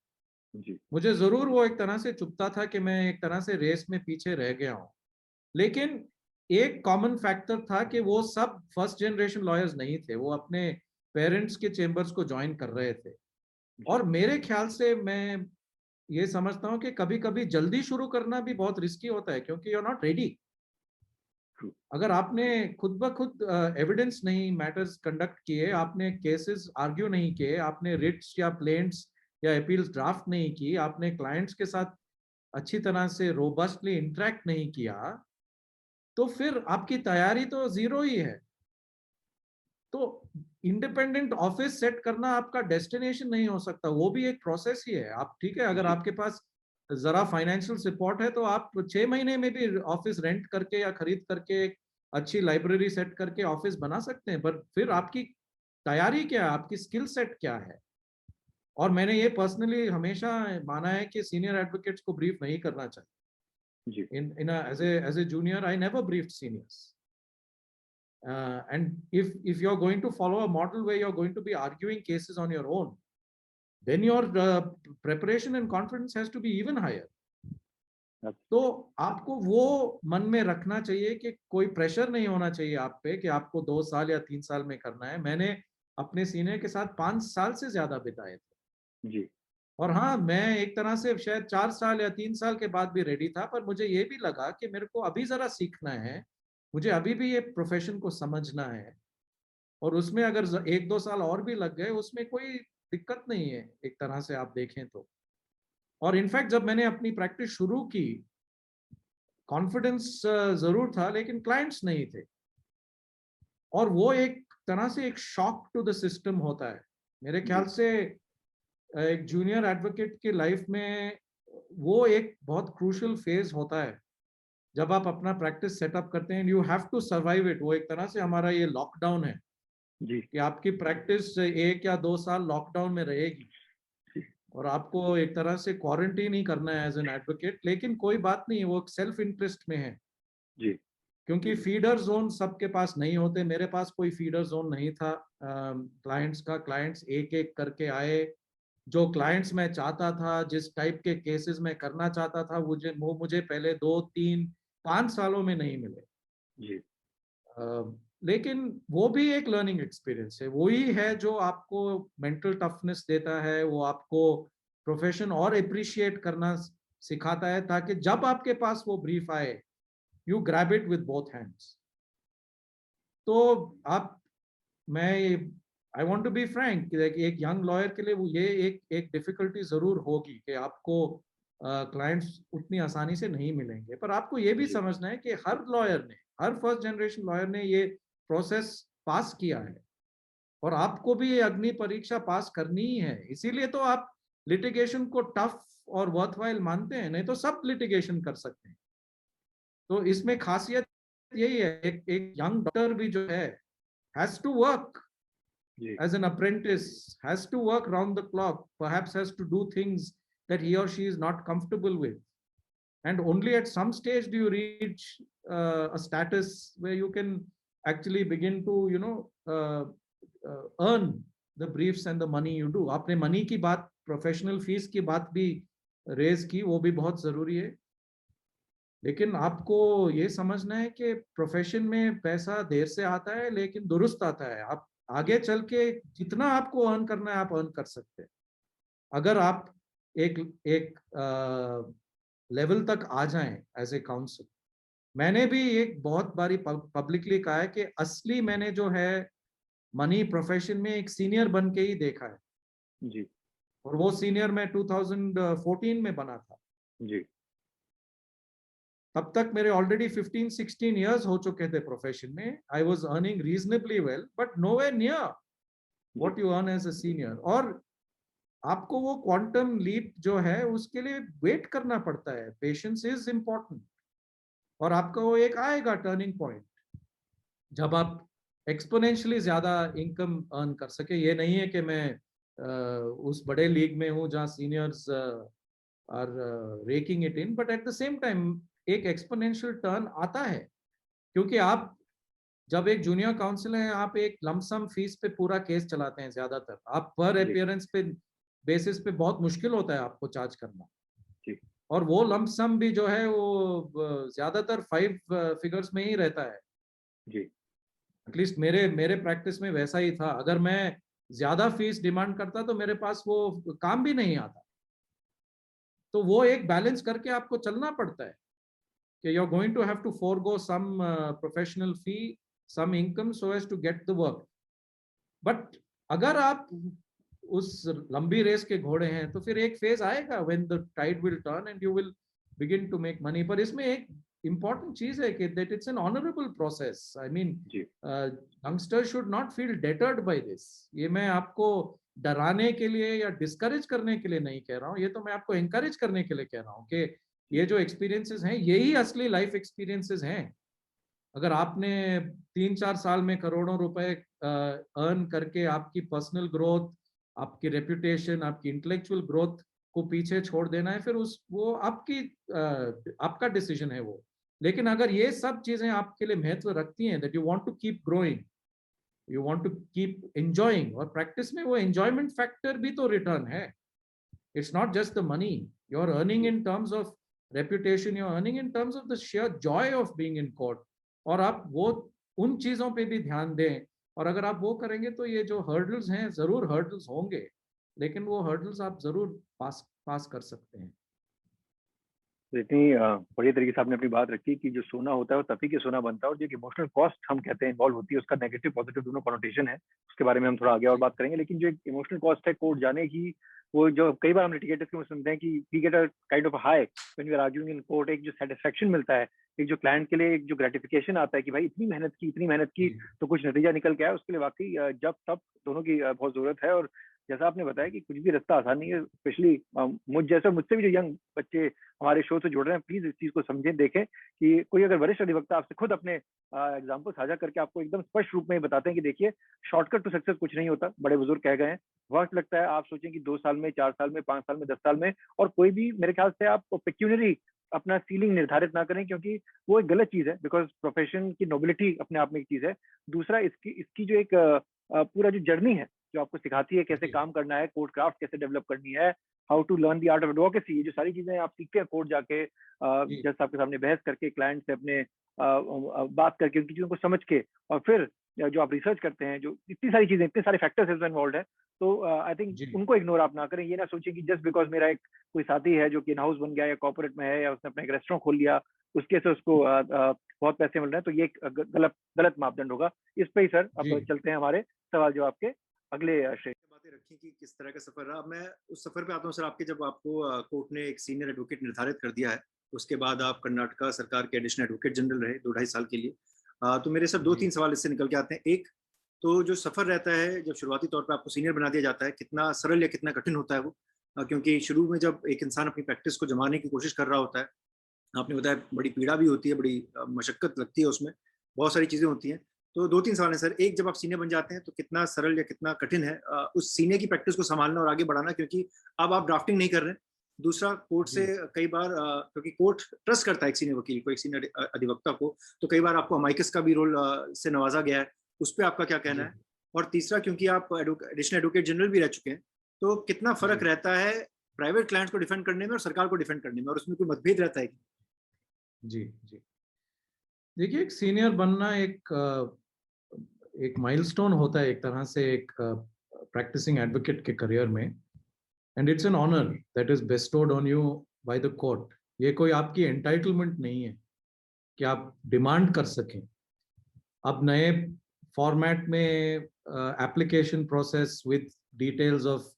जी मुझे जरूर वो एक तरह से चुभता था कि मैं एक तरह से रेस में पीछे रह गया हूँ, लेकिन एक कॉमन फैक्टर था कि वो सब फर्स्ट जनरेशन लॉयर्स नहीं थे, वो अपने पेरेंट्स के चेंबर्स को ज्वाइन कर रहे थे। और मेरे ख्याल से मैं ये समझता हूँ कि कभी कभी जल्दी शुरू करना भी बहुत रिस्की होता है, क्योंकि you are not ready. True अगर आपने खुद ब खुद एविडेंस नहीं मैटर्स कंडक्ट किए, आपने केसेस आर्ग्यू नहीं किए, आपने रिट्स या प्लेंट्स या अपील्स ड्राफ्ट नहीं की, आपने क्लाइंट्स के साथ अच्छी तरह से रोबस्टली इंटरेक्ट नहीं किया, तो फिर आपकी तैयारी तो जीरो ही है। तो इंडिपेंडेंट ऑफिस सेट करना आपका डेस्टिनेशन नहीं हो सकता, वो भी एक प्रोसेस ही है। आप ठीक है, अगर जी आपके पास जरा फाइनेंशियल सपोर्ट है तो आप 6 महीने में भी ऑफिस रेंट करके या खरीद करके एक अच्छी लाइब्रेरी सेट करके ऑफिस बना सकते हैं। पर फिर आपकी तैयारी क्या है, आपकी स्किल सेट क्या है। और मैंने ये पर्सनली हमेशा माना है कि सीनियर एडवोकेट्स को ब्रीफ नहीं करना चाहिए। जी in as a junior I never briefed seniors. And if you're going to follow a model where you're going to be arguing cases on your own, then your preparation and confidence has to be even higher. तो आपको वो मन में रखना चाहिए कि कोई प्रेशर नहीं होना चाहिए आप पे कि आपको 2 साल या 3 साल में करना है। मैंने अपने सीनियर के साथ 5 साल से ज्यादा बिताए थे। जी और हाँ, मैं एक तरह से शायद 4 साल या 3 साल के बाद भी रेडी था, पर मुझे ये भी लगा कि मेरे को अभी जरा सीखना है, मुझे अभी भी ये प्रोफेशन को समझना है। और उसमें अगर 1-2 साल और भी लग गए उसमें कोई दिक्कत नहीं है, एक तरह से आप देखें तो। और इनफैक्ट जब मैंने अपनी प्रैक्टिस शुरू की, कॉन्फिडेंस जरूर था लेकिन क्लाइंट्स नहीं थे, और वो एक तरह से एक शॉक टू द सिस्टम होता है। मेरे ख्याल जी से एक जूनियर एडवोकेट की लाइफ में वो एक बहुत क्रूशियल फेज होता है जब आप अपना प्रैक्टिस सेटअप करते हैं। You have to survive it. वो एक तरह से हमारा ये लॉकडाउन है जी कि आपकी प्रैक्टिस 1 या 2 साल लॉकडाउन में रहेगी, और आपको एक तरह से क्वारंटीन ही करना है एज एन एडवोकेट। लेकिन कोई बात नहीं, वो सेल्फ इंटरेस्ट में है, जी क्योंकि फीडर जोन सबके पास नहीं होते। मेरे पास कोई फीडर जोन नहीं था क्लाइंट्स का। क्लाइंट्स एक एक करके आए, जो क्लाइंट्स मैं चाहता था, जिस टाइप के केसेस मैं करना चाहता था, वो मुझे पहले 2-3-5 सालों में नहीं मिले। जी लेकिन वो भी एक लर्निंग एक्सपीरियंस है, वही है जो आपको मेंटल टफनेस देता है, वो आपको प्रोफेशन और अप्रिशिएट करना सिखाता है, ताकि जब आपके पास वो ब्रीफ आए you grab it with both hands. तो आप मैं I want to be frank, एक यंग लॉयर के लिए वो ये एक डिफिकल्टी जरूर होगी कि आपको क्लाइंट्स उतनी आसानी से नहीं मिलेंगे। पर आपको ये भी जी समझना है कि हर लॉयर ने हर फर्स्ट जनरेशन लॉयर ने ये प्रोसेस पास किया है, और आपको भी ये अग्नि परीक्षा पास करनी ही है। इसीलिए तो आप लिटिगेशन को टफ और वर्थवाइल मानते हैं, नहीं तो सब लिटिगेशन कर सकते हैं। तो इसमें खासियत यही है, एक यंग डॉक्टर भी जो है has to work as an apprentice, has to work round the clock, perhaps has to do things that he or she is not comfortable with, and only at some stage do you reach a status where you can actually begin to earn the briefs and the money you do. आपने मनी की बात, प्रोफेशनल फीस की बात भी रेज की, वो भी बहुत जरूरी है, लेकिन आपको ये समझना है कि प्रोफेशन में पैसा देर से आता है लेकिन दुरुस्त आता है। आप आगे चल के जितना आपको अर्न करना है आप अर्न कर सकते हैं, अगर आप एक लेवल तक आ जाएं एज ए काउंसिल। मैंने भी एक बहुत बारी पब्लिकली कहा है कि असली मैंने जो है मनी प्रोफेशन में एक सीनियर बन के ही देखा है जी, और वो सीनियर मैं 2014 में बना था जी, तब तक मेरे ऑलरेडी 15-16 इयर्स हो चुके थे प्रोफेशन में। I was earning reasonably well but nowhere near what you earn as a senior, और आपको वो क्वांटम लीप जो है उसके लिए वेट करना पड़ता है, पेशेंस इज इम्पोर्टेंट, और आपका वो एक आएगा टर्निंग पॉइंट जब आप एक्सपोनेंशियली ज्यादा इनकम अर्न कर सके। ये नहीं है कि मैं उस बड़े लीग में हूँ जहाँ seniors are raking it in, but at the same time एक एक्सपोनेंशियल टर्न आता है, क्योंकि आप जब एक जूनियर काउंसिल है आप एक लमसम फीस पे पूरा केस चलाते हैं, ज्यादातर आप पर अपीयरेंस पे बेसिस पे बहुत मुश्किल होता है आपको चार्ज करना, और वो लमसम भी जो है वो ज्यादातर 5 फिगर्स में ही रहता है जी, एटलीस्ट मेरे प्रैक्टिस में वैसा ही था। अगर मैं ज्यादा फीस डिमांड करता तो मेरे पास वो काम भी नहीं आता, तो वो एक बैलेंस करके आपको चलना पड़ता है कि you're going to have to forego some professional fee, some income so as to get the work. But अगर आप उस लंबी रेस के घोड़े हैं तो फिर एक फेज आएगा when the tide will turn and you will begin to make money. पर इसमें एक important चीज है कि that it's an honorable process. I mean, youngsters should not feel deterred by this. ये मैं आपको डराने के लिए या डिस्करेज करने के लिए नहीं कह रहा हूँ, ये तो मैं आपको encourage करने के लिए कह रहा हूँ कि ये जो एक्सपीरियंसेस हैं यही असली लाइफ एक्सपीरियंसेस हैं। अगर आपने 3-4 साल में करोड़ों रुपए अर्न करके आपकी पर्सनल ग्रोथ, आपकी रेपुटेशन, आपकी इंटेलेक्चुअल ग्रोथ को पीछे छोड़ देना है, फिर वो आपका डिसीजन है वो। लेकिन अगर ये सब चीजें आपके लिए महत्व रखती हैं, that you want to keep growing, you want to keep enjoying, और प्रैक्टिस में वो एंजॉयमेंट फैक्टर भी तो रिटर्न है। It's not just the money you are earning in terms of reputation, you're earning in terms of the sheer joy of being in court, और आप वो उन चीजों पे भी ध्यान दें, और अगर आप वो करेंगे तो ये जो हर्डल्स हैं, जरूर हर्डल्स होंगे, लेकिन वो हर्डल्स आप जरूर पास कर सकते हैं। इतनी बढ़िया तरीके से आपने अपनी बात रखी कि जो सोना होता है वो तभी के सोना बनता है, और जो इमोशनल कॉस्ट हम कहते हैं इन्वॉल्व होती है, उसका नेगेटिव पॉजिटिव दोनों कॉनोटेशन है, उसके बारे में हम थोड़ा आगे और बात करेंगे। लेकिन जो एक इमोशनल कॉस्ट है कोर्ट जाने की, वो जो कई बार हम लिटिगेटर्स को सुनते हैं कि we get a kind of high when we are arguing in court, एक जो सेटिस्फेक्शन मिलता है, एक जो क्लाइंट के लिए एक जो ग्रेटिफिकेशन आता है कि भाई इतनी मेहनत की तो कुछ नतीजा निकल के आया, उसके लिए वाकई जब तब दोनों की बहुत जरूरत है। और जैसा आपने बताया कि कुछ भी रास्ता आसान नहीं है, स्पेशली मुझसे भी जो यंग बच्चे हमारे शो से जुड़ रहे हैं, प्लीज इस चीज को समझें, देखें कि कोई अगर वरिष्ठ अधिवक्ता आपसे खुद अपने एग्जाम्पल साझा करके आपको एकदम स्पष्ट रूप में बताते हैं कि देखिए शॉर्टकट टू सक्सेस कुछ नहीं होता, बड़े बुजुर्ग कह गए हैं, वक्त लगता है। आप सोचें कि 2 साल में, 4 साल में, 5 साल में, 10 साल में, और कोई भी मेरे ख्याल से आप पेक्यूनरी अपना सीलिंग निर्धारित ना करें, क्योंकि वो एक गलत चीज है, बिकॉज प्रोफेशन की नोबिलिटी अपने आप में एक चीज है। दूसरा, इसकी जो एक पूरा जो जर्नी है जो आपको सिखाती है कैसे काम करना है, कोर्ट क्राफ्ट कैसे डेवलप करनी है, how to learn the art of advocacy, ये जो सारी चीजें आप सीखते हैं कोर्ट जाके, जज साहब के सामने बहस करके, क्लाइंट से अपने बात करके, उनकी चीजों को समझ के, और फिर जो आप रिसर्च करते हैं, जो इतनी सारी चीजें, इतने सारे फैक्टर्स इसमें इन्वॉल्व है, तो आई थिंक उनको इग्नोर आप ना करें। ये ना सोचें कि जस्ट बिकॉज मेरा एक कोई साथी है जो कि इन हाउस बन गया या कॉर्पोरेट में है या उसने अपना एक रेस्टोरेंट खोल लिया, उसके से उसको बहुत पैसे मिल रहे हैं, तो ये एक गलत मापदंड होगा। इस पे ही सर अब चलते हैं हमारे सवाल जवाब के अगले श्रेणी। बातें रखी कि किस तरह का सफर रहा। मैं उस सफर पे आता हूँ सर, आपके जब आपको कोर्ट ने एक सीनियर एडवोकेट निर्धारित कर दिया है, उसके बाद आप कर्नाटका सरकार के एडिशनल एडवोकेट जनरल रहे 2-2.5 साल के लिए, तो मेरे सब 2-3 जी। सवाल इससे निकल के आते हैं। एक, तो जो सफर रहता है जब शुरुआती तौर पे आपको सीनियर बना दिया जाता है, कितना सरल या कितना कठिन होता है वो? क्योंकि शुरू में जब एक इंसान अपनी प्रैक्टिस को जमाने की कोशिश कर रहा होता है, आपने बताया बड़ी पीड़ा भी होती है, बड़ी मशक्कत लगती है उसमें, बहुत सारी चीज़ें होती हैं। तो 2-3 सवाल हैं सर। एक, जब आप सीनियर बन जाते हैं तो कितना सरल या कितना कठिन है उस सीनियर की प्रैक्टिस को सँभालना और आगे बढ़ाना, क्योंकि अब आप ड्राफ्टिंग नहीं कर रहे हैं। दूसरा, कोर्ट से जी। कई बार क्योंकि कोर्ट ट्रस्ट करता है एक सीनियर वकील को, एक सीनियर अधिवक्ता को, तो कई बार आपको अमाइकस का भी रोल से नवाज़ा गया है। उस पे आपका क्या कहना जी। है? और तीसरा, क्योंकि आप एडिशनल एडवोकेट जनरल भी रह चुके हैं, तो कितना फ़र्क जी। रहता है प्राइवेट क्लाइंट्स को डिफेंड करने में और सरकार को डिफेंड करने में, और उसमें कोई मतभेद रहता है क्या? जी। जी। देखिए, एक सीनियर बनना एक माइलस्टोन होता है एक तरह से एक प्रैक्टिसिंग एडवोकेट के करियर में, and it's an honour that is bestowed on you by the court. ये कोई आपकी एंटाइटलमेंट नहीं है कि आप डिमांड कर सकें। अब नए फॉर्मेट में application process with details of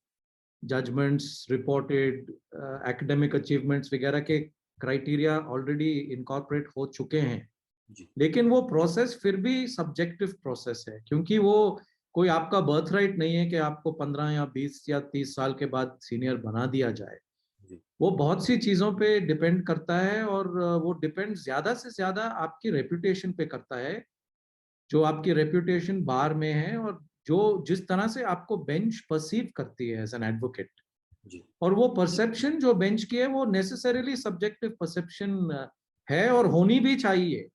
judgments reported, academic achievements वगैरह के क्राइटेरिया ऑलरेडी इनकॉर्पोरेट हो चुके हैं, जी, लेकिन वो प्रोसेस फिर भी सब्जेक्टिव प्रोसेस है, क्योंकि वो कोई आपका बर्थ राइट नहीं है कि आपको 15 या 20 या 30 साल के बाद सीनियर बना दिया जाए। जी, वो बहुत सी चीजों पे डिपेंड करता है, और वो डिपेंड ज्यादा से ज्यादा आपकी रेपुटेशन पे करता है, जो आपकी रेपुटेशन बार में है, और जो जिस तरह से आपको बेंच परसीव करती है एज एन एडवोकेट। जी, और वो परसेप्शन जो बेंच की है वो नेसेसरीली सब्जेक्टिव परसेप्शन है, और होनी भी चाहिए,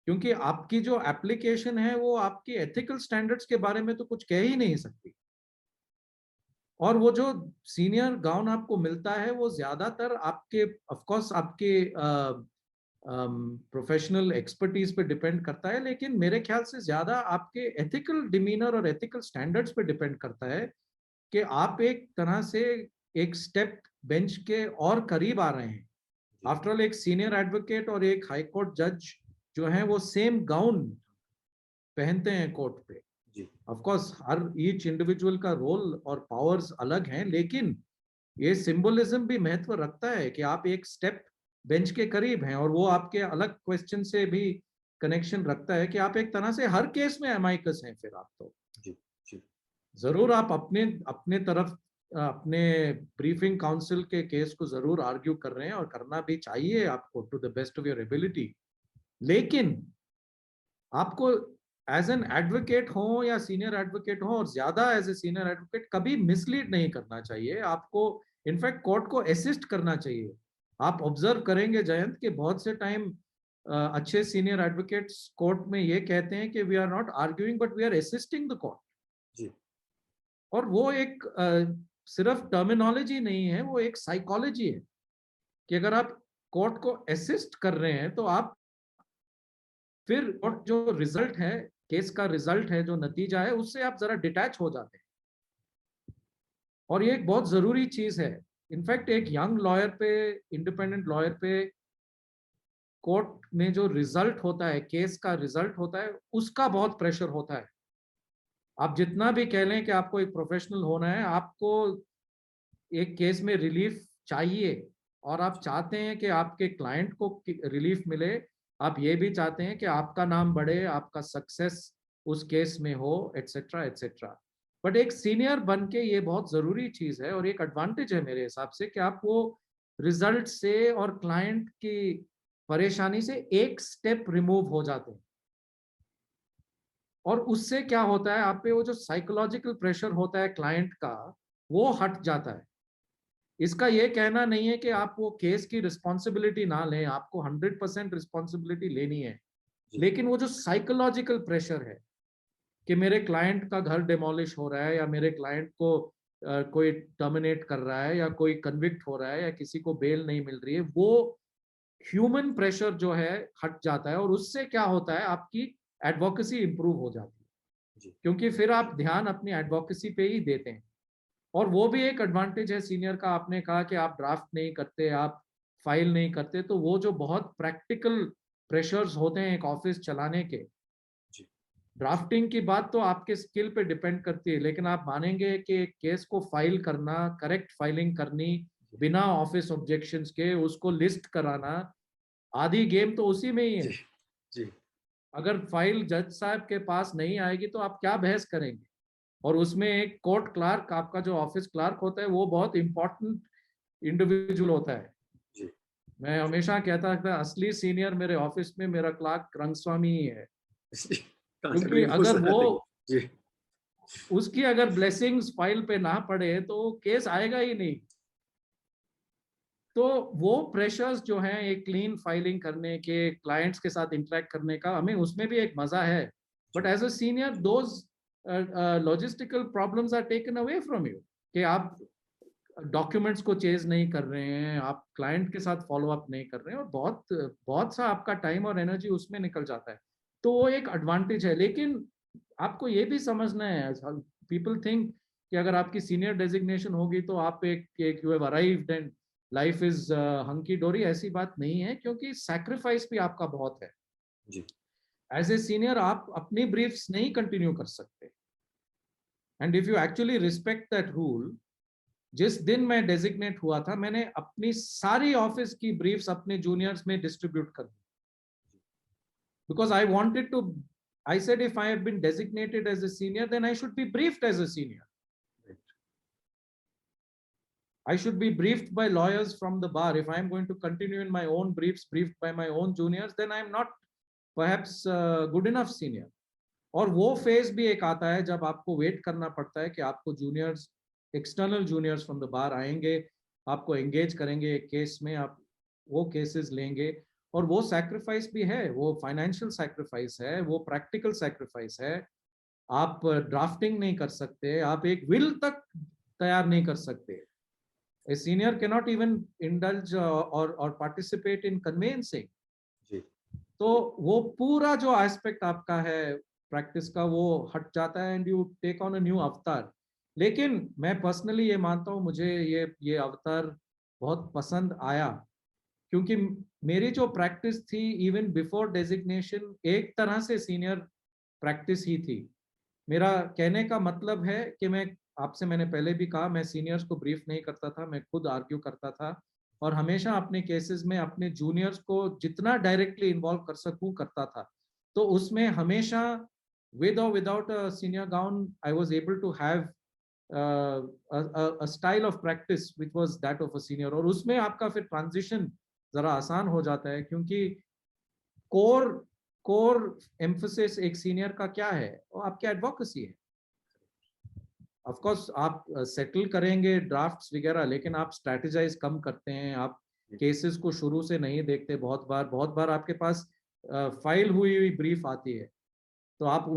क्योंकि आपकी जो एप्लीकेशन है वो आपकी एथिकल स्टैंडर्ड्स के बारे में तो कुछ कह ही नहीं सकती। और वो जो सीनियर गाउन आपको मिलता है वो ज्यादातर आपके ऑफ कोर्स आपके प्रोफेशनल एक्सपर्टीज पे डिपेंड करता है, लेकिन मेरे ख्याल से ज्यादा आपके एथिकल डिमीनर और एथिकल स्टैंडर्ड्स पे डिपेंड करता है कि आप एक तरह से एक स्टेप बेंच के और करीब आ रहे हैं। जी, आफ्टर ऑल, एक सीनियर एडवोकेट और एक हाई कोर्ट जज जो है वो सेम गाउन पहनते हैं कोर्ट पे। जी, ऑफ कोर्स हर ईच इंडिविजुअल का रोल और पावर्स अलग हैं, लेकिन ये सिंबलिज्म भी महत्व रखता है कि आप एक स्टेप बेंच के करीब हैं, और वो आपके अलग क्वेश्चन से भी कनेक्शन रखता है कि आप एक तरह से हर केस में अमाइकस हैं। फिर आप तो जी, जी, जरूर आप अपने अपने तरफ अपने ब्रीफिंग काउंसिल के केस को जरूर आर्ग्यू कर रहे हैं, और करना भी चाहिए आपको to the best of your ability, लेकिन आपको एज एन एडवोकेट हो या सीनियर एडवोकेट हो, और ज्यादा एज ए सीनियर एडवोकेट, कभी मिसलीड नहीं करना चाहिए आपको। इनफैक्ट कोर्ट को असिस्ट करना चाहिए। आप ऑब्जर्व करेंगे जयंत कि बहुत से टाइम अच्छे सीनियर एडवोकेट्स कोर्ट में ये कहते हैं कि we are not arguing but we are assisting the court. जी, और वो एक सिर्फ टर्मिनोलॉजी नहीं है, वो एक साइकोलॉजी है कि अगर आप कोर्ट को असिस्ट कर रहे हैं तो आप फिर और जो रिजल्ट है, केस का रिजल्ट है, जो नतीजा है, उससे आप जरा डिटैच हो जाते हैं। और ये एक बहुत जरूरी चीज है। इनफैक्ट एक यंग लॉयर पे, इंडिपेंडेंट लॉयर पे, कोर्ट में जो रिजल्ट होता है, केस का रिजल्ट होता है, उसका बहुत प्रेशर होता है। आप जितना भी कह लें कि आपको एक प्रोफेशनल होना है, आपको एक केस में रिलीफ चाहिए, और आप चाहते हैं कि आपके क्लाइंट को रिलीफ मिले। आप ये भी चाहते हैं कि आपका नाम बढ़े, आपका सक्सेस उस केस में हो, एटसेट्रा एटसेट्रा। बट एक सीनियर बन के ये बहुत जरूरी चीज है, और एक एडवांटेज है मेरे हिसाब से कि आप वो रिजल्ट से और क्लाइंट की परेशानी से एक स्टेप रिमूव हो जाते हैं। और उससे क्या होता है, आप पे वो जो साइकोलॉजिकल प्रेशर होता है क्लाइंट का, वो हट जाता है। इसका ये कहना नहीं है कि आप वो केस की रिस्पॉन्सिबिलिटी ना लें, आपको 100% रिस्पॉन्सिबिलिटी लेनी है, जी, लेकिन वो जो साइकोलॉजिकल प्रेशर है कि मेरे क्लाइंट का घर डिमोलिश हो रहा है, या मेरे क्लाइंट को कोई टर्मिनेट कर रहा है, या कोई कन्विक्ट हो रहा है, या किसी को बेल नहीं मिल रही है, वो ह्यूमन प्रेशर जो है हट जाता है, और उससे क्या होता है, आपकी एडवोकेसी इंप्रूव हो जाती है, जी, क्योंकि फिर आप ध्यान अपनी एडवोकेसी पे ही देते हैं। और वो भी एक एडवांटेज है सीनियर का। आपने कहा कि आप ड्राफ्ट नहीं करते, आप फाइल नहीं करते, तो वो जो बहुत प्रैक्टिकल प्रेशर्स होते हैं एक ऑफिस चलाने के, जी, ड्राफ्टिंग की बात तो आपके स्किल पे डिपेंड करती है, लेकिन आप मानेंगे कि केस को फाइल करना, करेक्ट फाइलिंग करनी बिना ऑफिस ऑब्जेक्शंस के, उसको लिस्ट कराना, आधी गेम तो उसी में ही जी, है। जी, अगर फाइल जज साहब के पास नहीं आएगी तो आप क्या बहस करेंगे? और उसमें एक कोर्ट क्लार्क, आपका जो ऑफिस क्लार्क होता है, वो बहुत इंपॉर्टेंट इंडिविजुअल होता है। जी। मैं हमेशा कहता था असली सीनियर मेरे ऑफिस में मेरा क्लार्क रंगस्वामी ही है, क्योंकि अगर वो जी। उसकी अगर ब्लेसिंग्स फाइल पे ना पड़े तो केस आएगा ही नहीं। तो वो प्रेशर्स जो हैं एक क्लीन फाइलिंग करने के, क्लाइंट्स के साथ इंटरेक्ट करने का, हमें उसमें भी एक मजा है। But as a senior those logistical problems are taken away from you, कि आप डॉक्यूमेंट्स को चेज नहीं कर रहे हैं, आप क्लाइंट के साथ फॉलो अप नहीं कर रहे हैं, और बहुत बहुत सा आपका टाइम और एनर्जी उसमें निकल जाता है। तो वो एक एडवांटेज है। लेकिन आपको ये भी समझना है, पीपल थिंक कि अगर आपकी सीनियर डेजिग्नेशन होगी तो आप एक you have arrived and life is hunky dory. ऐसी बात नहीं है, क्योंकि सैक्रिफाइस भी आपका बहुत है। जी। एज ए सीनियर आप अपनी ब्रीफ्स नहीं कंटिन्यू कर सकते, and if you actually respect that rule, जिस दिन मैं डेजिग्नेट हुआ था, मैंने अपनी सारी ऑफिस की ब्रीफ्स अपने जूनियर्स में डिस्ट्रीब्यूट कर दी, because I wanted to, I said if I have been designated as a senior, then I should be briefed as a senior. Right. I should be briefed by lawyers from the bar. If I am going to continue in my own briefs, briefed by my own juniors, then I am not perhaps good enough senior. और वो फेज भी एक आता है जब आपको वेट करना पड़ता है कि आपको juniors, external juniors from the bar आएंगे, आपको एंगेज करेंगे एक केस में, आप वो केसेस लेंगे। और वो सैक्रिफाइस भी है, वो फाइनेंशियल सैक्रिफाइस है, वो प्रैक्टिकल सैक्रिफाइस है। आप ड्राफ्टिंग नहीं कर सकते, आप एक विल तक तैयार नहीं कर सकते। A senior can not even indulge और पार्टिसिपेट इन कन्वेंसिंग। तो वो पूरा जो एस्पेक्ट आपका है प्रैक्टिस का, वो हट जाता है and you take on a new avatar. लेकिन मैं पर्सनली ये मानता हूँ, मुझे ये अवतार बहुत पसंद आया, क्योंकि मेरी जो प्रैक्टिस थी इवन बिफोर डेजिग्नेशन, एक तरह से सीनियर प्रैक्टिस ही थी। मेरा कहने का मतलब है कि मैंने पहले भी कहा, मैं सीनियर्स को ब्रीफ नहीं करता था, मैं खुद आर्ग्यू करता था, और हमेशा अपने केसेस में अपने जूनियर्स को जितना डायरेक्टली इन्वॉल्व कर सकूं करता था। तो उसमें हमेशा with or without a senior gown, I was able to have a style of practice which was that of a senior। और उसमें आपका फिर ट्रांजिशन जरा आसान हो जाता है, क्योंकि कोर कोर एम्फोसिस एक सीनियर का क्या है, वो आपकी एडवोकेसी है। ऑफ कोर्स आप सेटल करेंगे ड्राफ्ट्स वगैरह, लेकिन आप स्ट्रेटेजाइज कम करते हैं, आप केसेस को शुरू से नहीं देखते। बहुत बार आपके पास फाइल हुई ब्रीफ आती है, तो आप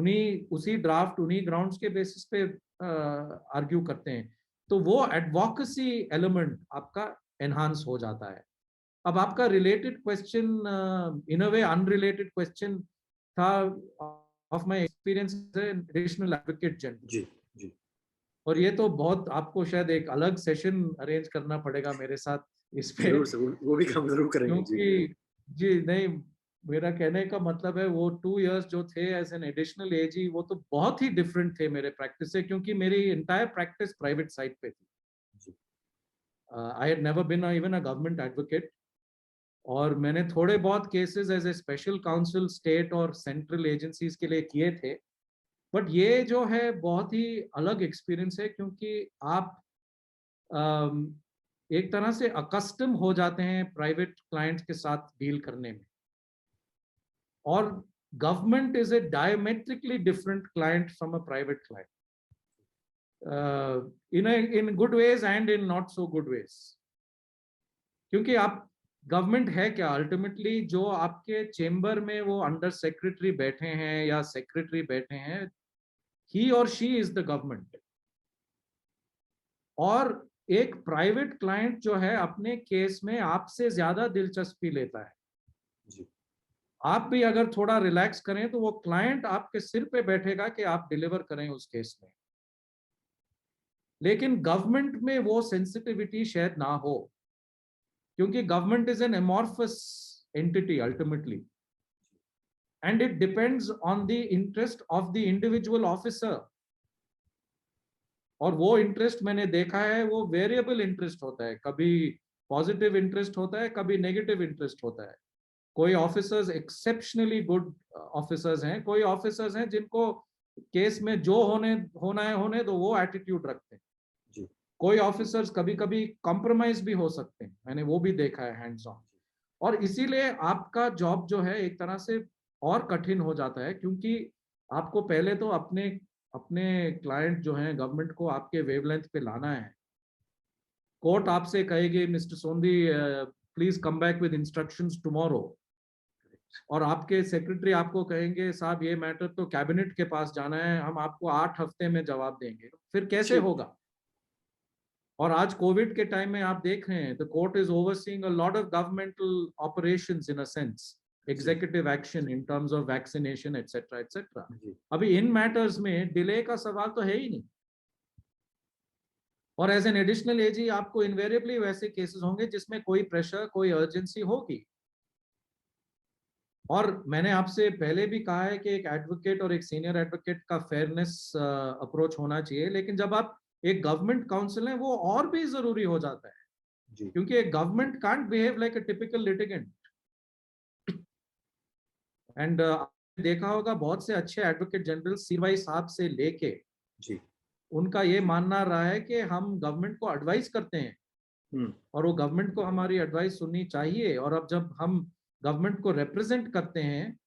उसी ड्राफ्ट, उन्हीं ग्राउंड्स के बेसिस पे आर्ग्यू करते हैं। तो वो एडवोकेसी एलिमेंट आपका एनहांस हो जाता है। अब आपका related question, in a way unrelated question था, of my experience additional advocate general. जी जी। और ये तो बहुत, आपको शायद एक अलग सेशन अरेंज करना पड़ेगा मेरे साथ इस पे, जरूर सर, वो भी काम जरूर करेंगे। क्योंकि जी नहीं, मेरा कहने का मतलब है वो 2 इयर्स जो थे एज एन एडिशनल एजी, वो तो बहुत ही डिफरेंट थे मेरे प्रैक्टिस से, क्योंकि मेरी एंटायर प्रैक्टिस प्राइवेट साइड पे थी। I had never been even a government advocate, और मैंने थोड़े बहुत cases as a special counsel state और सेंट्रल एजेंसीज के लिए किए थे। बट ये जो है बहुत ही अलग एक्सपीरियंस है, क्योंकि आप एक तरह से अकस्टम हो जाते हैं प्राइवेट क्लाइंट्स के साथ डील करने में, और government is a diametrically different client from a private client, in good ways and in not so good ways. क्योंकि आप, गवर्नमेंट है क्या अल्टीमेटली? जो आपके चेंबर में वो अंडर सेक्रेटरी बैठे हैं या सेक्रेटरी बैठे हैं, ही और शी इज द गवर्नमेंट। और एक प्राइवेट क्लाइंट जो है अपने केस में आपसे ज्यादा दिलचस्पी लेता है। जी। आप भी अगर थोड़ा रिलैक्स करें तो वो क्लाइंट आपके सिर पे बैठेगा कि आप डिलीवर करें उस केस में। लेकिन गवर्नमेंट में वो सेंसिटिविटी शायद ना हो, क्योंकि government is an amorphous entity ultimately, and it depends on the interest of the individual officer. और वो इंटरेस्ट मैंने देखा है, वो वेरिएबल इंटरेस्ट होता है, कभी पॉजिटिव इंटरेस्ट होता है, कभी नेगेटिव इंटरेस्ट होता है। कोई ऑफिसर्स एक्सेप्शनली गुड ऑफिसर्स हैं, कोई ऑफिसर्स हैं जिनको केस में जो होना है होने दो, वो एटीट्यूड रखते हैं जी। कोई ऑफिसर्स कभी कभी कॉम्प्रोमाइज भी हो सकते हैं, मैंने वो भी देखा है हैंड्स ऑन। और इसीलिए आपका जॉब जो है एक तरह से और कठिन हो जाता है, क्योंकि आपको पहले तो अपने अपने क्लाइंट जो हैं गवर्नमेंट को आपके वेवलेंथ पे लाना है। कोर्ट आपसे कहेगी mister Sondhi please come back with instructions tomorrow, और आपके सेक्रेटरी आपको कहेंगे साहब ये मैटर तो कैबिनेट के पास जाना है, हम आपको 8 हफ्ते में जवाब देंगे। फिर कैसे होगा? और आज कोविड के टाइम में आप देख रहे हैं the court is overseeing a lot of governmental operations in a sense, executive action in terms of vaccination etcetera etcetera. अभी इन मैटर्स में डिले का सवाल तो है ही नहीं। और एज एन एडिशनल एजी आपको इनवेरिएबली वैसे केसेस होंगे जिसमें कोई प्रेशर, कोई अर्जेंसी होगी। और मैंने आपसे पहले भी कहा है कि एक एडवोकेट और एक सीनियर एडवोकेट का फेयरनेस अप्रोच होना चाहिए, लेकिन जब आप एक गवर्नमेंट काउंसिल है वो और भी जरूरी हो जाता है जी। क्योंकि एक government can't behave like a typical litigant. And देखा होगा बहुत से अच्छे एडवोकेट जनरल सीवाई साहब से लेके जी। उनका ये मानना रहा है कि हम गवर्नमेंट को एडवाइस करते हैं और वो गवर्नमेंट को हमारी एडवाइस सुननी चाहिए। और अब जब हम गवर्नमेंट को रिप्रेजेंट करते हैं,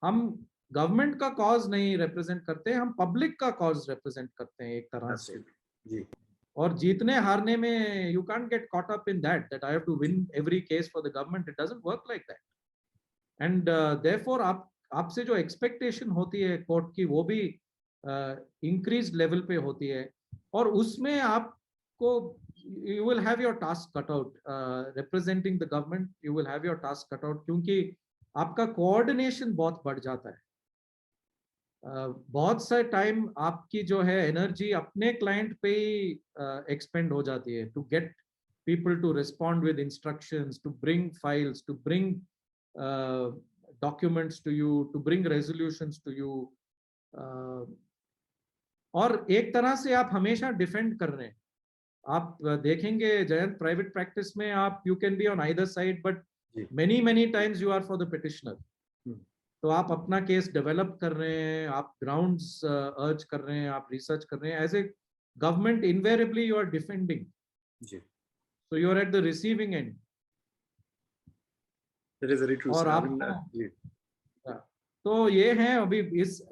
हम गवर्नमेंट का कॉज नहीं रिप्रेजेंट करते, हम पब्लिक का कॉज रिप्रेजेंट करते हैं एक तरह से। जी। और जीतने हारने में you can't get caught up in that I have to win every case for the government. It doesn't work like that. And therefore आपसे जो एक्सपेक्टेशन होती है कोर्ट की वो भी इंक्रीज लेवल पे होती है, और उसमें आपको you will have your task cut out representing the government, you will have your task cut out, क्योंकि आपका कोऑर्डिनेशन बहुत बढ़ जाता है। बहुत सा टाइम आपकी जो है एनर्जी अपने क्लाइंट पे ही एक्सपेंड हो जाती है to get people to respond with instructions, to bring files, to bring documents to you, to bring resolutions to you. और एक तरह से आप हमेशा डिफेंड कर रहे हैं। आप देखेंगे जयंत, प्राइवेट प्रैक्टिस में आप you can be on either side, but many times you are for the petitioner. तो आप अपना केस डेवलप कर रहे हैं, आप ग्राउंड्स अर्ज कर रहे हैं, आप रिसर्च कर रहे हैं। As a government invariably you are defending, so you are at the receiving end. That is very true, और sir. आपको तो ये है अभी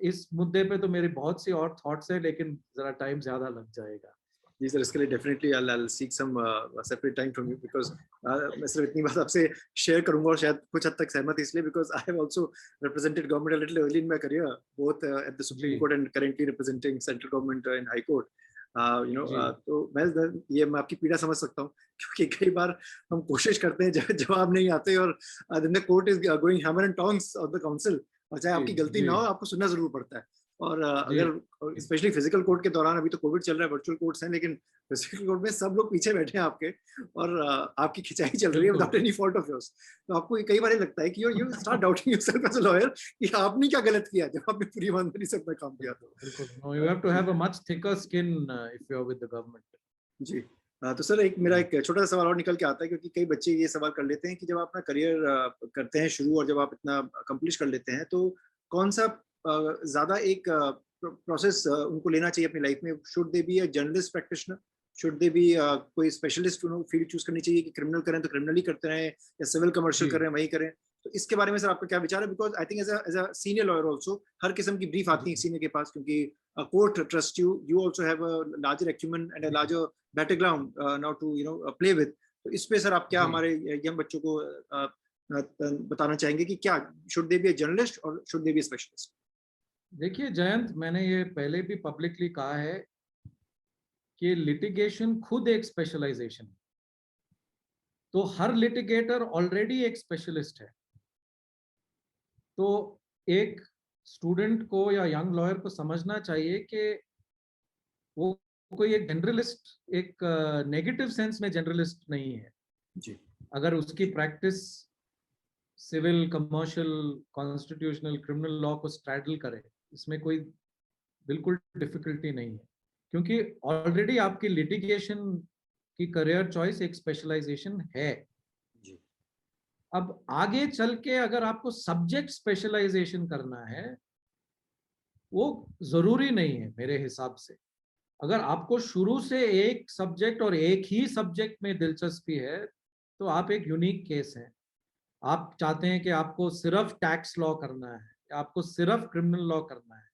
इस मुद्दे पे तो मेरे बहुत सी और थॉट्स है, लेकिन जरा टाइम ज्यादा लग जाएगा। जी सर, इसके लिए definitely I'll seek some separate time from you because मैं सिर्फ इतनी बात आपसे शेयर करूंगा और शायद कुछ हद तक सहमत इसलिए because I have also represented government a little early in my career, both at the Supreme Court and currently representing central government in High Court. तो मैं आपकी पीड़ा समझ सकता हूँ, क्योंकि कई बार हम कोशिश करते हैं, जवाब नहीं आते और then the court is going hammer and tongs of the council, और चाहे आपकी गलती ना हो आपको सुनना जरूर पड़ता है। और अगर स्पेशली फिजिकल कोर्ट के दौरान, अभी तो कोविड चल रहा है, वर्चुअल कोर्ट्स हैं, लेकिन फिजिकल कोर्ट में सब लोग पीछे बैठे हैं आपके और आपकी खिंचाई चल रही है without any fault of yours. तो आपको कई बार लगता है कि you start doubting yourself as a lawyer कि आपने क्या गलत किया जब आपने पूरी ईमानदारी से अपना काम किया। बिल्कुल, you have to have a much thicker skin if you are with the government. जी। तो सर मेरा एक छोटा सा सवाल और निकल के आता है, क्योंकि कई बच्चे ये सवाल कर लेते हैं कि जब आप अपना करियर करते हैं शुरू और जब आप इतना अकम्प्लिश कर लेते हैं, तो कौन सा ज्यादा एक प्रोसेस उनको लेना चाहिए अपनी लाइफ में? Should they be a journalist practitioner, should they B कोई स्पेशलिस्ट फील्ड चूज करनी चाहिए कि क्रिमिनल करें तो क्रिमिनल ही करते रहें या सिविल कमर्शियल करें वही करें? तो इसके बारे में सर आपका क्या विचार है? Because I think as a senior lawyer also हर किस्म की ब्रीफ आती है सीनियर के पास, क्योंकि court trust you also have a larger acumen and a larger background now to play with. तो इस पे सर आप क्या हमारे यंग बच्चों को बताना चाहेंगे कि क्या should they be a journalist और should they be a specialist? देखिए जयंत, मैंने ये पहले भी पब्लिकली कहा है कि लिटिगेशन खुद एक स्पेशलाइजेशन है, तो हर लिटिगेटर ऑलरेडी एक स्पेशलिस्ट है। तो एक स्टूडेंट को या यंग लॉयर को समझना चाहिए कि वो कोई एक जनरलिस्ट, एक नेगेटिव सेंस में जनरलिस्ट नहीं है जी। अगर उसकी practice civil, commercial, constitutional, criminal law को स्ट्रैडल करे, इसमें कोई बिल्कुल डिफिकल्टी नहीं है, क्योंकि ऑलरेडी आपकी लिटिगेशन की करियर चॉइस एक स्पेशलाइजेशन है। जी। अब आगे चल के अगर आपको सब्जेक्ट स्पेशलाइजेशन करना है वो जरूरी नहीं है मेरे हिसाब से। अगर आपको शुरू से एक सब्जेक्ट और एक ही सब्जेक्ट में दिलचस्पी है तो आप एक यूनिक केस हैं। आप चाहते हैं कि आपको सिर्फ टैक्स लॉ करना है, या आपको सिर्फ क्रिमिनल लॉ करना है,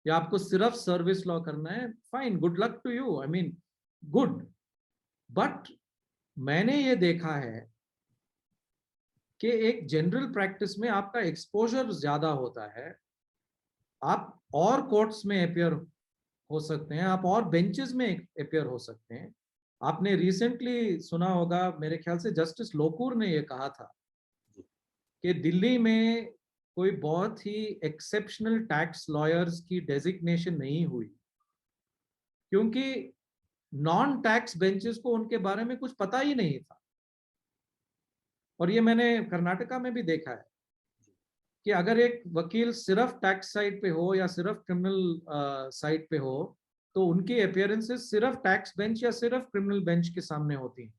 या आपको सिर्फ सर्विस लॉ करना है, fine, good luck to you, I mean good. But मैंने ये देखा है कि एक जनरल प्रैक्टिस में आपका एक्सपोजर ज्यादा होता है, आप और कोर्ट्स में अपियर हो सकते हैं, आप और बेंचेस में अपियर हो सकते हैं। आपने रिसेंटली सुना होगा, मेरे ख्याल से जस्टिस लोकूर ने ये कहा था कि दिल्ली में कोई बहुत ही एक्सेप्शनल टैक्स लॉयर्स की डेजिग्नेशन नहीं हुई क्योंकि नॉन टैक्स बेंचेस को उनके बारे में कुछ पता ही नहीं था। और ये मैंने कर्नाटका में भी देखा है कि अगर एक वकील सिर्फ टैक्स साइड पे हो या सिर्फ क्रिमिनल साइड पे हो तो उनकी अपीयरेंसेस सिर्फ टैक्स बेंच या सिर्फ क्रिमिनल बेंच के सामने होती हैं।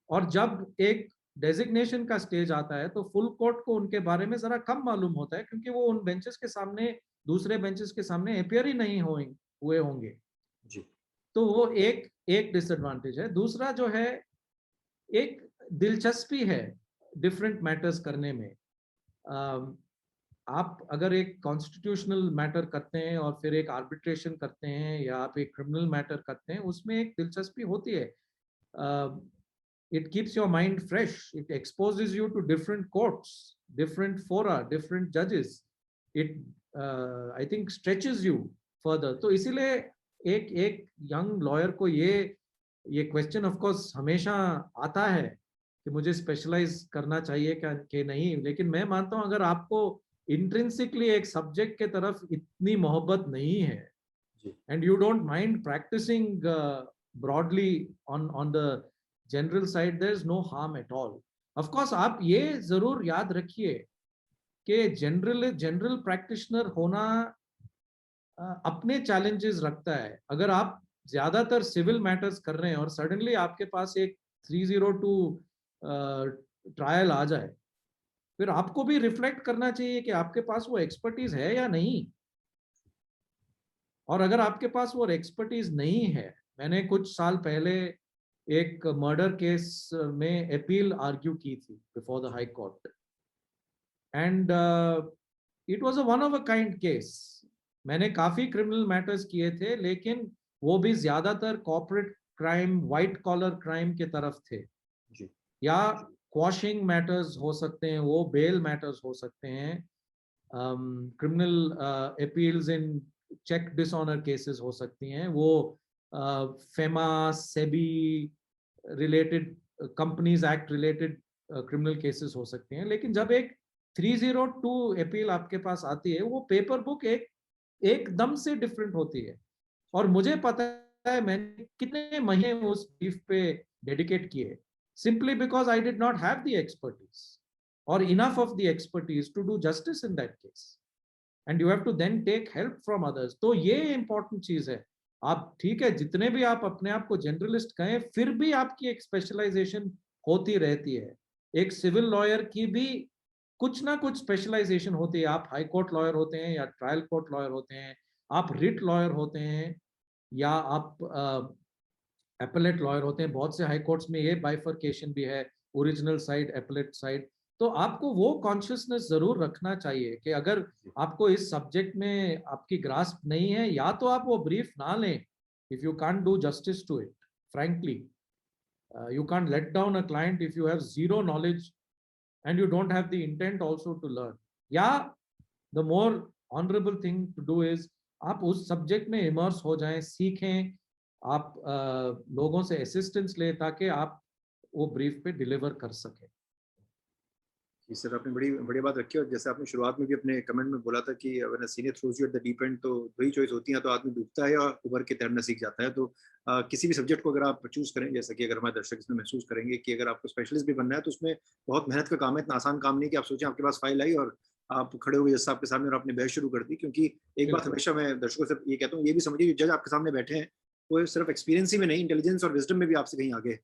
और जब एक डेजिग्नेशन का स्टेज आता है तो फुल कोर्ट को उनके बारे में जरा कम मालूम होता है क्योंकि वो उन बेंचेस के सामने, दूसरे बेंचेस के सामने अपियर ही नहीं हुए होंगे जी। तो वो एक डिसएडवांटेज है। दूसरा जो है, एक दिलचस्पी है डिफरेंट मैटर्स करने में। आप अगर एक कॉन्स्टिट्यूशनल मैटर करते हैं और फिर एक आर्बिट्रेशन करते हैं या आप एक क्रिमिनल मैटर करते हैं, उसमें एक दिलचस्पी होती है। It keeps your mind fresh. It exposes you to different courts, different fora, different judges. It, I think, stretches you further. तो इसीलिए एक यंग लॉयर को ये क्वेश्चन ऑफ कोर्स हमेशा आता है कि मुझे स्पेशलाइज करना चाहिए क्या कि नहीं। लेकिन मैं मानता हूँ अगर आपको इंट्रिंसिकली एक सब्जेक्ट के तरफ इतनी मोहब्बत नहीं है and you don't mind practising broadly on the general side, there is no harm at all. Of course आप ये जरूर याद रखिए कि जनरल प्रैक्टिशनर होना अपने चैलेंजेस रखता है। अगर आप ज्यादातर सिविल मैटर्स कर रहे हैं और सडनली आपके पास एक 302 ट्रायल आ जाए, फिर आपको भी रिफ्लेक्ट करना चाहिए कि आपके पास वो एक्सपर्टीज है या नहीं। और अगर आपके पास वो एक्सपर्टीज नहीं है, मैंने कुछ साल पहले एक मर्डर केस में अपील आर्ग्यू की थी before the high court and it was a one of a kind case. मैंने काफी क्रिमिनल मैटर्स किए थे लेकिन वो भी ज्यादातर corporate crime, white collar crime के तरफ थे जी। या क्वॉशिंग मैटर्स हो सकते हैं, वो बेल मैटर्स हो सकते हैं, क्रिमिनल अपील्स इन चेक डिसऑनर केसेस हो सकती हैं, वो FEMA, SEBI related, companies act related criminal cases हो सकते हैं। लेकिन जब एक 302 अपील आपके पास आती है, वो पेपर बुक एकदम से डिफरेंट होती है। और मुझे पता है मैंने कितने महीने उस ब्रीफ पे डेडिकेट किए, simply because I did not have the expertise or enough of the expertise to do justice in that case, and you have to then take help from others. तो ये important चीज है। आप ठीक है, जितने भी आप अपने आप को जनरलिस्ट कहें, फिर भी आपकी एक स्पेशलाइजेशन होती रहती है। एक सिविल लॉयर की भी कुछ ना कुछ स्पेशलाइजेशन होती है। आप हाई कोर्ट लॉयर होते हैं या ट्रायल कोर्ट लॉयर होते हैं, आप रिट लॉयर होते हैं या आप एपेलेट लॉयर होते हैं। बहुत से हाई कोर्ट्स में ये बाइफर्केशन भी है, ओरिजिनल साइड, एपेलेट साइड। तो आपको वो कॉन्शियसनेस जरूर रखना चाहिए कि अगर आपको इस सब्जेक्ट में आपकी ग्रास्प नहीं है, या तो आप वो ब्रीफ ना लें if you can't do justice to it. Frankly you can't let down a client if you have zero knowledge and you don't have the intent also to learn. Yeah, the more honorable thing to do is आप उस सब्जेक्ट में इमर्स हो जाएं, सीखें, आप लोगों से असिस्टेंस लें ताकि आप वो ब्रीफ पे डिलीवर कर सकें। जी सर, आपने बड़ी बड़ी बात रखी। और जैसे आपने शुरुआत में भी अपने कमेंट में बोला था कि अगर senior throws you at the deep and, तो दो ही चॉइस होती है, तो आदमी डूबता है या उभर के तैरना सीख जाता है। तो किसी भी सब्जेक्ट को अगर आप चूज करें, जैसा कि अगर हमारे दर्शक इसमें महसूस करेंगे कि अगर आपको स्पेशलिस्ट भी बनना है तो उसमें बहुत मेहनत का काम है। इतना आसान काम नहीं कि आप सोचें आपके पास फाइल आई और आप खड़े हो गए जज साहब के सामने और आपने बहस शुरू कर दी। क्योंकि एक बात हमेशा मैं दर्शकों से ये कहता हूँ, ये भी समझिए जज आपके सामने बैठे हैं वो सिर्फ एक्सपीरियंस ही में नहीं, इंटेलिजेंस और विजडम में भी आपसे कहीं आगे है।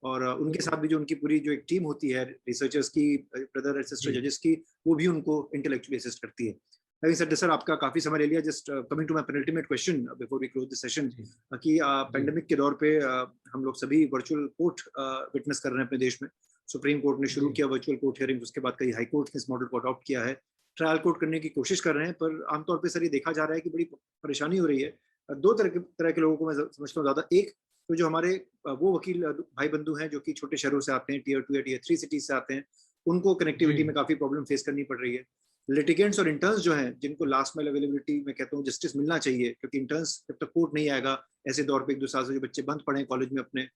और उनके साथ भी जो उनकी पूरी जो एक टीम होती है रिसर्चर्स की, ब्रदर एंड सिस्टर जजेस की, वो भी उनको इंटेलेक्चुअली असिस्ट करती है। Having said this, सर आपका काफी समय ले लिया। Just coming to my penultimate question before we close this session, कि पेंडेमिक के दौर पे हम लोग सभी वर्चुअल कोर्ट विटनेस कर रहे हैं अपने देश में। सुप्रीम कोर्ट ने शुरू किया वर्चुअल कोर्ट हियरिंग, उसके बाद कई हाई कोर्ट ने इस मॉडल को अडॉप्ट किया है, ट्रायल कोर्ट करने की कोशिश कर रहे हैं, पर आमतौर पर सर ये देखा जा रहा है कि बड़ी परेशानी हो रही है। दो तरह के लोगों को मैं समझता हूँ ज्यादा। एक तो जो हमारे वो वकील भाई बंधु हैं जो कि छोटे शहरों से आते हैं, टियर 2 या टियर 3 सिटीज से आते हैं, उनको कनेक्टिविटी में काफी प्रॉब्लम फेस करनी पड़ रही है। लिटिगेंट्स और इंटर्न्स जो हैं, जिनको लास्ट माइल अवेलेबिलिटी में कहता हूँ जस्टिस मिलना चाहिए, क्योंकि इंटर्न्स जब तक कोर्ट नहीं आएगा ऐसे दौर पे 1-2 साल से जो बच्चे बंद पड़े हैं कॉलेज में, अपने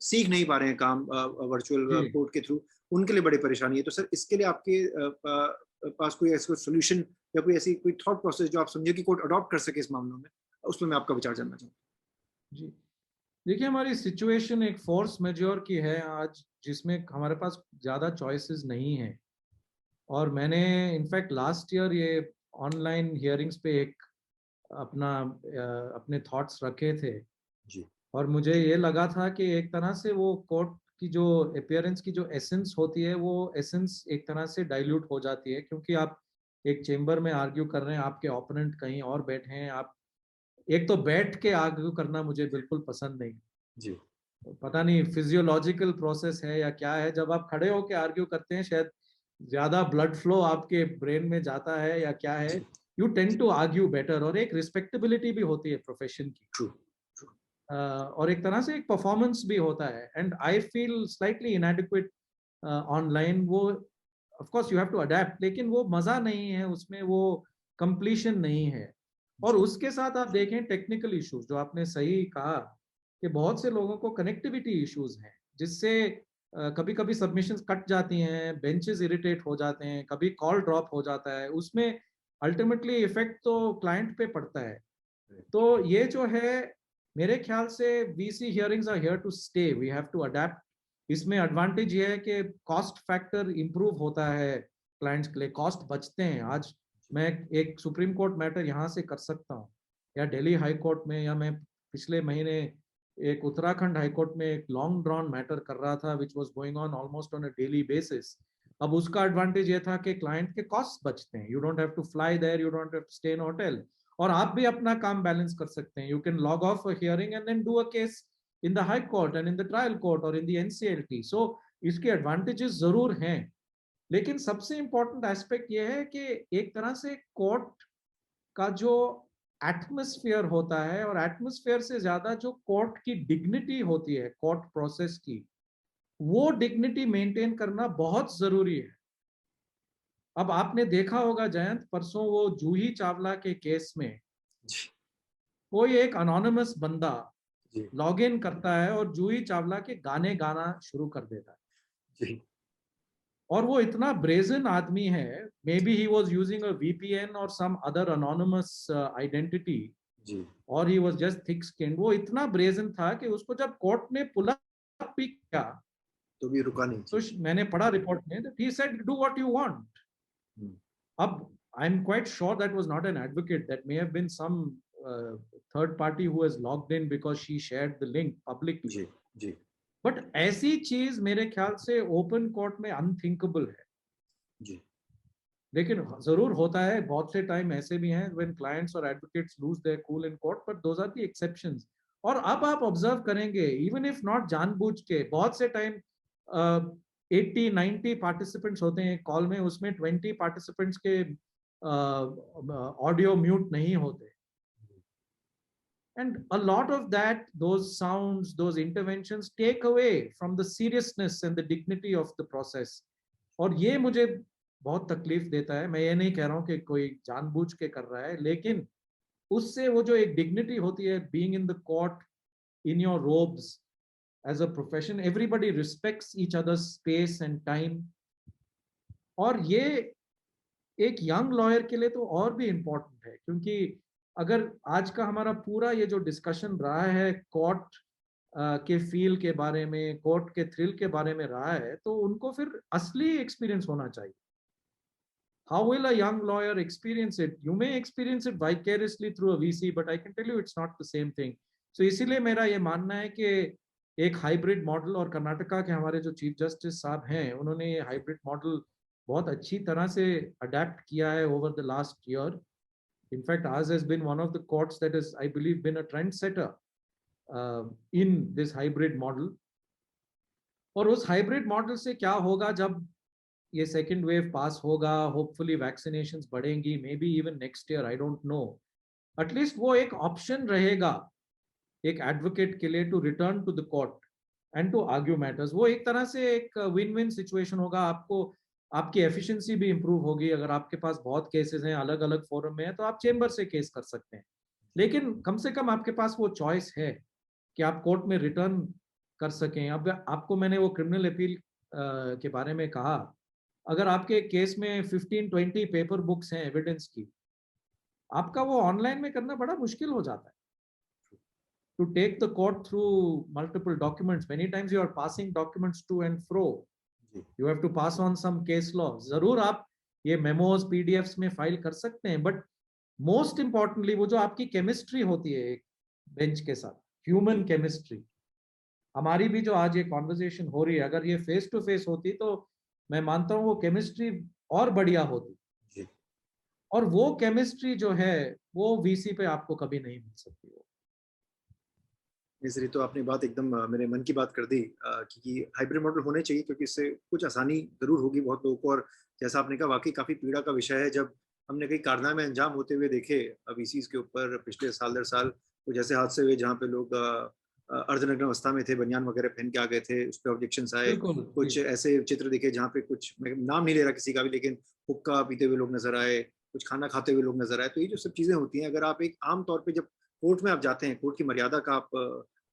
सीख नहीं पा रहे हैं काम वर्चुअल कोर्ट के थ्रू, उनके लिए बड़ी परेशानी है। तो सर इसके लिए आपके पास कोई ऐसा सोल्यूशन या कोई ऐसी कोई थॉट प्रोसेस जो आप समझे कि कोर्ट अडॉप्ट कर सके इस मामलों में, उसमें मैं आपका विचार जानना चाहूँगा। जी, देखिए हमारी सिचुएशन एक फोर्स मेजोर की है आज, जिसमें हमारे पास ज़्यादा चॉइसेस नहीं है। और मैंने इनफैक्ट लास्ट ईयर ये ऑनलाइन हियरिंग्स पे एक अपने थॉट्स रखे थे जी। और मुझे ये लगा था कि एक तरह से वो कोर्ट की जो अपीयरेंस की जो एसेंस होती है, वो एसेंस एक तरह से डाइल्यूट हो जाती है, क्योंकि आप एक चेंबर में आर्ग्यू कर रहे हैं, आपके ओपोनेंट कहीं और बैठे हैं। आप एक तो बैठ के आर्ग्यू करना मुझे बिल्कुल पसंद नहीं जी। पता नहीं फिजियोलॉजिकल प्रोसेस है या क्या है, जब आप खड़े होकर आर्ग्यू करते हैं शायद ज्यादा ब्लड फ्लो आपके ब्रेन में जाता है या क्या है, you tend to argue better, और एक रिस्पेक्टेबिलिटी भी होती है प्रोफेशन की। ट्रू। और एक तरह से एक परफॉर्मेंस भी होता है। And I feel slightly inadequate online. वो of course you have to adapt, लेकिन वो मजा नहीं है उसमें, वो कंप्लीशन नहीं है। और उसके साथ आप देखें टेक्निकल इश्यूज, जो आपने सही कहा कि बहुत से लोगों को कनेक्टिविटी इश्यूज हैं, जिससे कभी कभी सबमिशंस कट जाती हैं, बेंचेस इरिटेट हो जाते हैं, कभी कॉल ड्रॉप हो जाता है, उसमें अल्टीमेटली इफेक्ट तो क्लाइंट पे पड़ता है। तो ये जो है, मेरे ख्याल से VC hearings are here to stay, we have to adapt. इसमें एडवांटेज ये है कि कॉस्ट फैक्टर इंप्रूव होता है क्लाइंट्स के लिए, कॉस्ट बचते हैं। आज मैं एक सुप्रीम कोर्ट मैटर यहाँ से कर सकता हूँ, या दिल्ली हाई कोर्ट में, या मैं पिछले महीने एक उत्तराखंड हाई कोर्ट में एक लॉन्ग ड्रॉन मैटर कर रहा था which was going on almost on a daily basis. अब उसका एडवांटेज ये था कि क्लाइंट के कॉस्ट बचते हैं, you don't have to fly there, you don't have to stay in hotel, और आप भी अपना काम बैलेंस कर सकते हैं। You can log off a hearing and then do a case in the high court and in the trial court और इन द एनसीएलटी। सो इसके एडवांटेजेस जरूर हैं, लेकिन सबसे इंपॉर्टेंट एस्पेक्ट ये है कि एक तरह से कोर्ट का जो एटमॉस्फेयर होता है, और एटमॉस्फेयर से ज्यादा जो कोर्ट की डिग्निटी होती है कोर्ट प्रोसेस की, वो डिग्निटी मेंटेन करना बहुत जरूरी है। अब आपने देखा होगा जयंत, परसों वो जूही चावला के केस में कोई एक अनोनिमस बंदा लॉग इन करता है और जूही चावला के गाने गाना शुरू कर देता है। और वो इतना ब्रेजन आदमी है, may be he was using a VPN और सम अदर अनोनिमस आइडेंटिटी, और he was just thick skinned. वो इतना ब्रेजन था कि उसको जब कोर्ट ने पुल अप भी किया तो भी रुका नहीं। तो मैंने पढ़ा रिपोर्ट में, he said do what you want. अब I'm quite sure that was not an advocate, that may have been some third party who has logged in because she shared the link publicly. जी। बट ऐसी चीज मेरे ख्याल से ओपन कोर्ट में अनथिंकेबल है जी। लेकिन जरूर होता है, बहुत से टाइम ऐसे भी हैं व्हेन क्लाइंट्स और advocates lose their cool in court, but those are the exceptions. और अब आप ऑब्जर्व करेंगे, इवन इफ नॉट जानबूझ के, बहुत से टाइम 80-90 पार्टिसिपेंट्स होते हैं कॉल में, उसमें 20 पार्टिसिपेंट्स के ऑडियो म्यूट नहीं होते, and a lot of that, those sounds, those interventions take away from the seriousness and the dignity of the process. और ये मुझे बहुत तकलीफ देता है। मैं ये नहीं कह रहा हूँ कि कोई जानबूझ के कर रहा है, लेकिन उससे वो जो एक डिग्निटी होती है, being in the court in your robes as a profession, everybody respects each other's space and time. और ये एक यंग लॉयर के लिए तो और भी इम्पोर्टेंट है, क्योंकि अगर आज का हमारा पूरा ये जो डिस्कशन रहा है कोर्ट के फील के बारे में, कोर्ट के थ्रिल के बारे में रहा है, तो उनको फिर असली एक्सपीरियंस होना चाहिए। How will a young lawyer experience it? You may experience it vicariously through a VC, but I can tell you it's not the same thing. So इसीलिए मेरा ये मानना है कि एक हाइब्रिड मॉडल, और कर्नाटका के हमारे जो चीफ जस्टिस साहब हैं उन्होंने ये हाइब्रिड मॉडल बहुत अच्छी तरह से अडेप्ट किया है over the last year. In fact ours has been one of the courts that is, I believe, been a trendsetter in this hybrid model. और उस हाइब्रिड मॉडल से क्या होगा जब ये सेकेंड वेव पास होगा, होपफुली वैक्सीनेशंस बढ़ेंगी, maybe even next year, I don't know, at least वो एक ऑप्शन रहेगा एक एडवोकेट के लिए to return to the court and to argue matters. वो एक तरह से एक विन विन सिचुएशन होगा. आपको आपकी एफिशिएंसी भी इंप्रूव होगी. अगर आपके पास बहुत केसेस हैं, अलग अलग फोरम में है, तो आप चेंबर से केस कर सकते हैं, लेकिन कम से कम आपके पास वो चॉइस है कि आप कोर्ट में रिटर्न कर सकें. अब आपको मैंने वो क्रिमिनल अपील के बारे में कहा, अगर आपके केस में 15-20 पेपर बुक्स हैं एविडेंस की, आपका वो ऑनलाइन में करना बड़ा मुश्किल हो जाता है. To take the court through multiple documents, many times you are passing documents to and fro. You have to pass on some case law. जरूर आप ये मेमोज पीडीएफ्स में फाइल कर सकते हैं, बट मोस्ट इंपॉर्टेंटली वो जो आपकी केमिस्ट्री होती है एक बेंच के साथ, ह्यूमन केमिस्ट्री, हमारी भी जो आज ये कॉन्वर्जेशन हो रही है, अगर ये फेस टू फेस होती तो मैं मानता हूँ वो केमिस्ट्री और बढ़िया होती. और वो केमिस्ट्री जो है वो वीसी पे आपको कभी नहीं मिल सकती. इसलिए तो आपने बात एकदम मेरे मन की बात कर दी कि हाइब्रिड मॉडल होने चाहिए, क्योंकि इससे कुछ आसानी जरूर होगी बहुत लोगों को. और जैसा आपने कहा, वाकई काफी पीड़ा का विषय है. जब हमने कई कारनामे अंजाम होते हुए देखे वीसीज के ऊपर पिछले साल दर साल, तो जैसे हादसे हुए जहाँ पे लोग अर्धनग्न अवस्था में थे, बनियान वगैरह पहन के आ गए थे, उस पर ऑब्जेक्शन आए. कुछ ऐसे चित्र दिखे जहाँ पे कुछ, मैं नाम नहीं ले रहा किसी का भी, लेकिन हुक्का पीते हुए लोग नजर आए, कुछ खाना खाते हुए लोग नजर आए. तो ये जो सब चीजें होती हैं, अगर आप एक आम तौर पर जब कोर्ट में आप जाते हैं, कोर्ट की मर्यादा का आप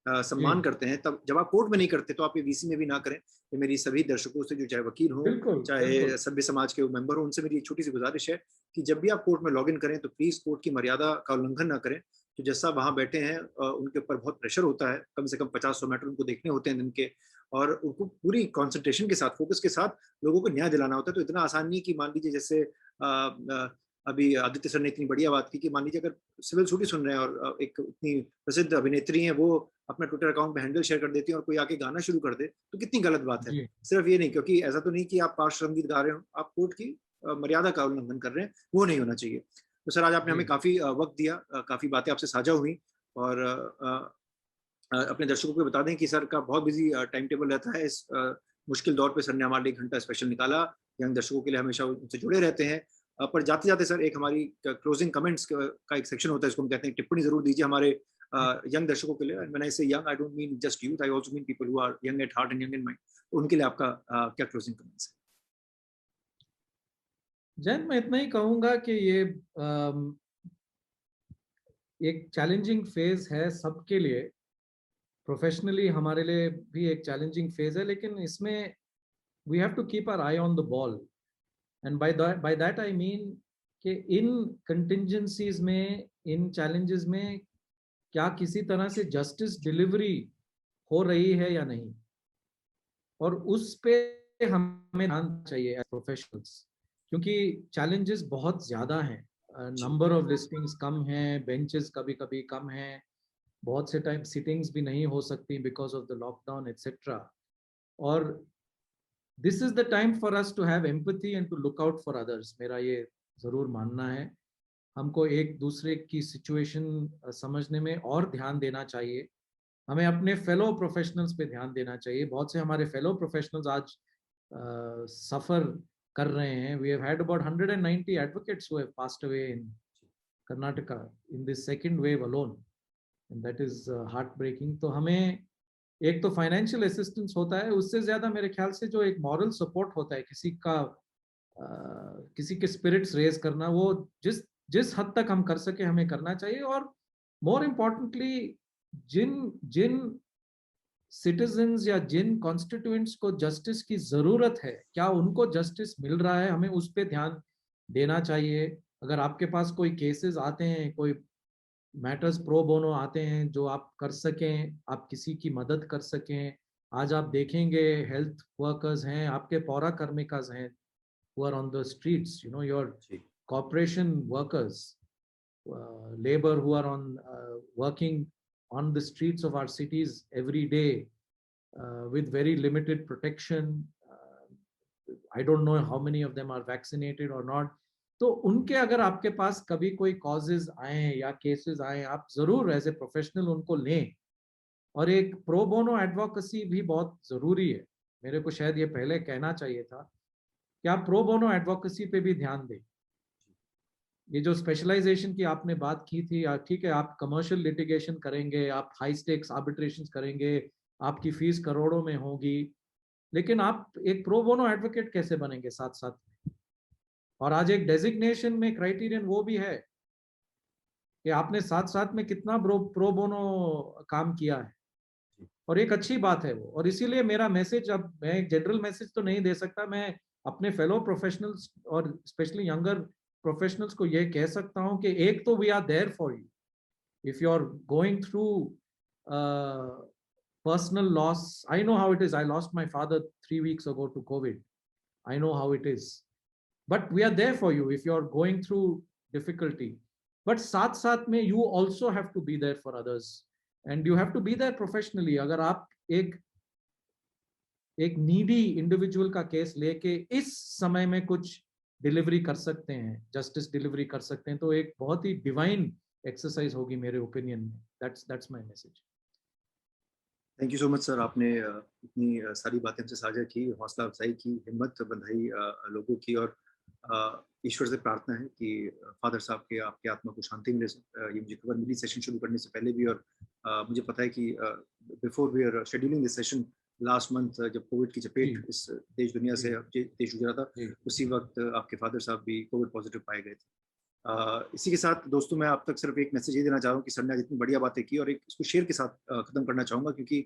सम्मान करते हैं, तब जब आप कोर्ट में नहीं करते तो आप ये वीसी में भी ना करें. ये मेरी सभी दर्शकों से, जो चाहे वकील हो, चाहे सभ्य समाज के मेंबर हो, उनसे मेरी एक छोटी सी गुजारिश है कि जब भी आप कोर्ट में लॉग इन करें तो प्लीज कोर्ट की मर्यादा का उल्लंघन ना करें. तो जैसा वहां बैठे हैं उनके ऊपर बहुत प्रेशर होता है, कम से कम 50-100 मैटर उनको देखने होते हैं दिन के, और उनको पूरी कॉन्सेंट्रेशन के साथ, फोकस के साथ लोगों को न्याय दिलाना होता है. तो इतना आसान नहीं कि मान लीजिए जैसे अभी आदित्य सर ने इतनी बढ़िया बात की कि मान लीजिए अगर सिविल सूट ही सुन रहे हैं और एक इतनी प्रसिद्ध अभिनेत्री हैं, वो अपना ट्विटर अकाउंट पे हैंडल शेयर कर देती है और कोई आके गाना शुरू कर दे, तो कितनी गलत बात है. सिर्फ ये नहीं, क्योंकि ऐसा तो नहीं कि आप पार्श्व संगीत गा रहे हो, आप कोर्ट की मर्यादा का उल्लंघन कर रहे हैं, वो नहीं होना चाहिए. तो सर आज आपने हमें काफी वक्त दिया, काफी बातें आपसे साझा हुई, और अपने दर्शकों को बता दें कि सर का बहुत बिजी टाइम टेबल रहता है. इस मुश्किल दौर पे सर ने हमारे लिए 1 घंटा स्पेशल निकाला. यंग दर्शकों के लिए हमेशा उनसे जुड़े रहते हैं. पर जाते जाते सर एक हमारी क्लोजिंग कमेंट्स का एक सेक्शन होता है, इसको हम कहते हैं टिप्पणी जरूर दीजिए हमारे यंग दर्शकों के लिए. When I say young, I don't mean just youth, I also mean people who are young at heart and young in mind. उनके लिए आपका क्या क्लोजिंग कमेंट्स है? जैन, मैं इतना ही कहूंगा कि ये एक चैलेंजिंग फेज है सबके लिए. प्रोफेशनली हमारे लिए भी एक चैलेंजिंग फेज है, लेकिन इसमें we have to keep our eye on the ball. And by that I mean कि इन कंटिंजेंसीज में, इन चैलेंजेस में क्या किसी तरह से जस्टिस डिलीवरी हो रही है या नहीं, और उस पे हमें ध्यान चाहिए एज प्रोफेशनल्स, क्योंकि चैलेंजेस बहुत ज्यादा हैं. नंबर ऑफ लिस्टिंग्स कम हैं, बेंचेस कभी कभी कम हैं, बहुत से टाइम सिटिंग्स भी नहीं हो सकती because of the lockdown etcetera. और this is the time for us to have empathy and to look out for others. मेरा ये जरूर मानना है. हमको एक दूसरे की सिचुएशन समझने में और ध्यान देना चाहिए. हमें अपने फेलो प्रोफेशनल्स पे ध्यान देना चाहिए. बहुत से हमारे फेलो प्रोफेशनल्स आज सफर कर रहे हैं. We have had about 190 advocates who have passed away in Karnataka in this second wave alone, and that is heart breaking. तो हमें एक तो फाइनेंशियल असिस्टेंस होता है, उससे ज्यादा मेरे ख्याल से जो एक मॉरल सपोर्ट होता है, किसी का किसी के स्पिरिट्स रेज करना, वो जिस हद तक हम कर सके हमें करना चाहिए. और मोर इम्पोर्टेंटली जिन जिन सिटीजन्स या जिन कॉन्स्टिट्यूएंट्स को जस्टिस की जरूरत है, क्या उनको जस्टिस मिल रहा है, हमें उस पर ध्यान देना चाहिए. अगर आपके पास कोई केसेस आते हैं, कोई मैटर्स प्रो बोनो आते हैं जो आप कर सकें, आप किसी की मदद कर सकें. आज आप देखेंगे हेल्थ वर्कर्स हैं, आपके पौरा कर्मिकास हैं who are on the streets, you know, your corporation workers, labor who are on working on the streets of our cities every day, with very limited protection. I don't know how many of them are vaccinated or not. तो उनके अगर आपके पास कभी कोई causes आए या cases आए, आप जरूर एज ए प्रोफेशनल उनको लें. और एक प्रो बोनो एडवोकेसी भी बहुत जरूरी है. मेरे को शायद ये पहले कहना चाहिए था कि आप प्रो बोनो एडवोकेसी पे भी ध्यान दें. ये जो स्पेशलाइजेशन की आपने बात की थी, ठीक है, आप कमर्शियल लिटिगेशन करेंगे, आप हाई स्टेक्स आर्बिट्रेशन करेंगे, आपकी फीस करोड़ों में होगी, लेकिन आप एक प्रो बोनो एडवोकेट कैसे बनेंगे साथ साथ में? और आज एक डेजिग्नेशन में क्राइटेरियन वो भी है कि आपने साथ साथ में कितना प्रो बोनो काम किया है, और एक अच्छी बात है वो. और इसीलिए मेरा मैसेज, अब मैं एक जनरल मैसेज तो नहीं दे सकता, मैं अपने फेलो प्रोफेशनल्स और स्पेशली यंगर प्रोफेशनल्स को ये कह सकता हूं कि एक तो we are there for you if you are going through personal loss. I know how it is. I lost my father 3 weeks ago to COVID. I know how it is. But we are there for you if you are going through difficulty. But साथ साथ में you also have to be there for others, and you have to be there professionally. अगर आप एक नीडी इंडिविजुअल का केस लेके इस समय में कुछ डिलीवरी कर सकते हैं, जस्टिस डिलीवरी कर सकते हैं, तो एक बहुत ही डिवाइन एक्सरसाइज होगी मेरे ओपिनियन में. That's my message. Thank you so much sir. आपने इतनी सारी बातें हमसे साझा की, हौसला अफजाई की, हिम्मत बंधाई लोगों की, और ईश्वर से प्रार्थना है कि फादर साहब के आपकी आत्मा को शांति मिले. ये मुझे खबर मिली सेशन शुरू करने से पहले भी, और मुझे पता है कि before we are scheduling this session last month, जब कोविड की चपेट इस देश दुनिया से देश गुजरा था, उसी वक्त आपके फादर साहब भी कोविड पॉजिटिव पाए गए थे. इसी के साथ दोस्तों, मैं आप तक सिर्फ एक मैसेज ये देना चाह रहा हूँ कि सर ने आज इतनी बढ़िया बातें की, और एक इसको शेयर के साथ खत्म करना चाहूँगा, क्योंकि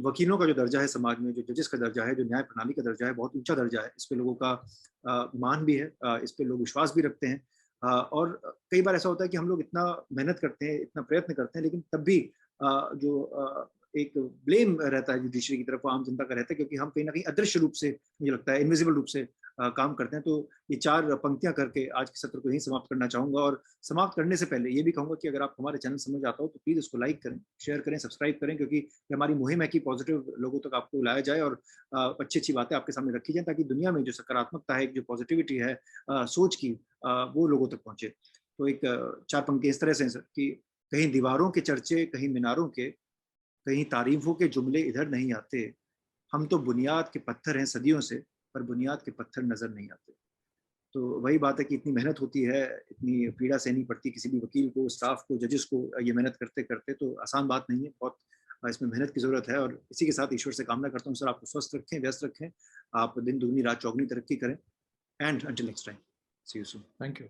वकीलों का जो दर्जा है समाज में, जो जजेस का दर्जा है, जो न्याय प्रणाली का दर्जा है, बहुत ऊंचा दर्जा है. इस पे लोगों का मान भी है, इस पे लोग विश्वास भी रखते हैं, और कई बार ऐसा होता है कि हम लोग इतना मेहनत करते हैं, इतना प्रयत्न करते हैं, लेकिन तब भी जो एक ब्लेम रहता है जुडिशरी की तरफ, आम जनता का रहता है, क्योंकि हम कहीं ना कहीं अदृश्य रूप से, मुझे लगता है इनविजिबल रूप से काम करते हैं. तो ये 4 पंक्तियां करके आज के सत्र को यहीं समाप्त करना चाहूंगा. और समाप्त करने से पहले ये भी कहूंगा कि अगर आप हमारे चैनल समझ आता हो तो प्लीज उसको लाइक करें, शेयर करें, सब्सक्राइब करें, क्योंकि ये हमारी मुहिम है कि पॉजिटिव लोगों तक आपको लाया जाए और अच्छी अच्छी बातें आपके सामने रखी जाए, ताकि दुनिया में जो सकारात्मकता है, जो पॉजिटिविटी है सोच की, वो लोगों तक पहुंचे. तो एक 4 पंक्ति इस तरह से कि कहीं दीवारों के चर्चे, कहीं मीनारों के, कहीं तारीफों के जुमले इधर नहीं आते. हम तो बुनियाद के पत्थर हैं सदियों से, पर बुनियाद के पत्थर नजर नहीं आते. तो वही बात है कि इतनी मेहनत होती है, इतनी पीड़ा सहनी पड़ती किसी भी वकील को, स्टाफ को, जजेस को, ये मेहनत करते करते. तो आसान बात नहीं है, बहुत इसमें मेहनत की जरूरत है. और इसी के साथ ईश्वर से कामना करता हूँ सर आपको स्वस्थ रखें, व्यस्त रखें, आप दिन दुगनी रात चौगनी तरक्की करें. And until next time, see you soon. Thank you.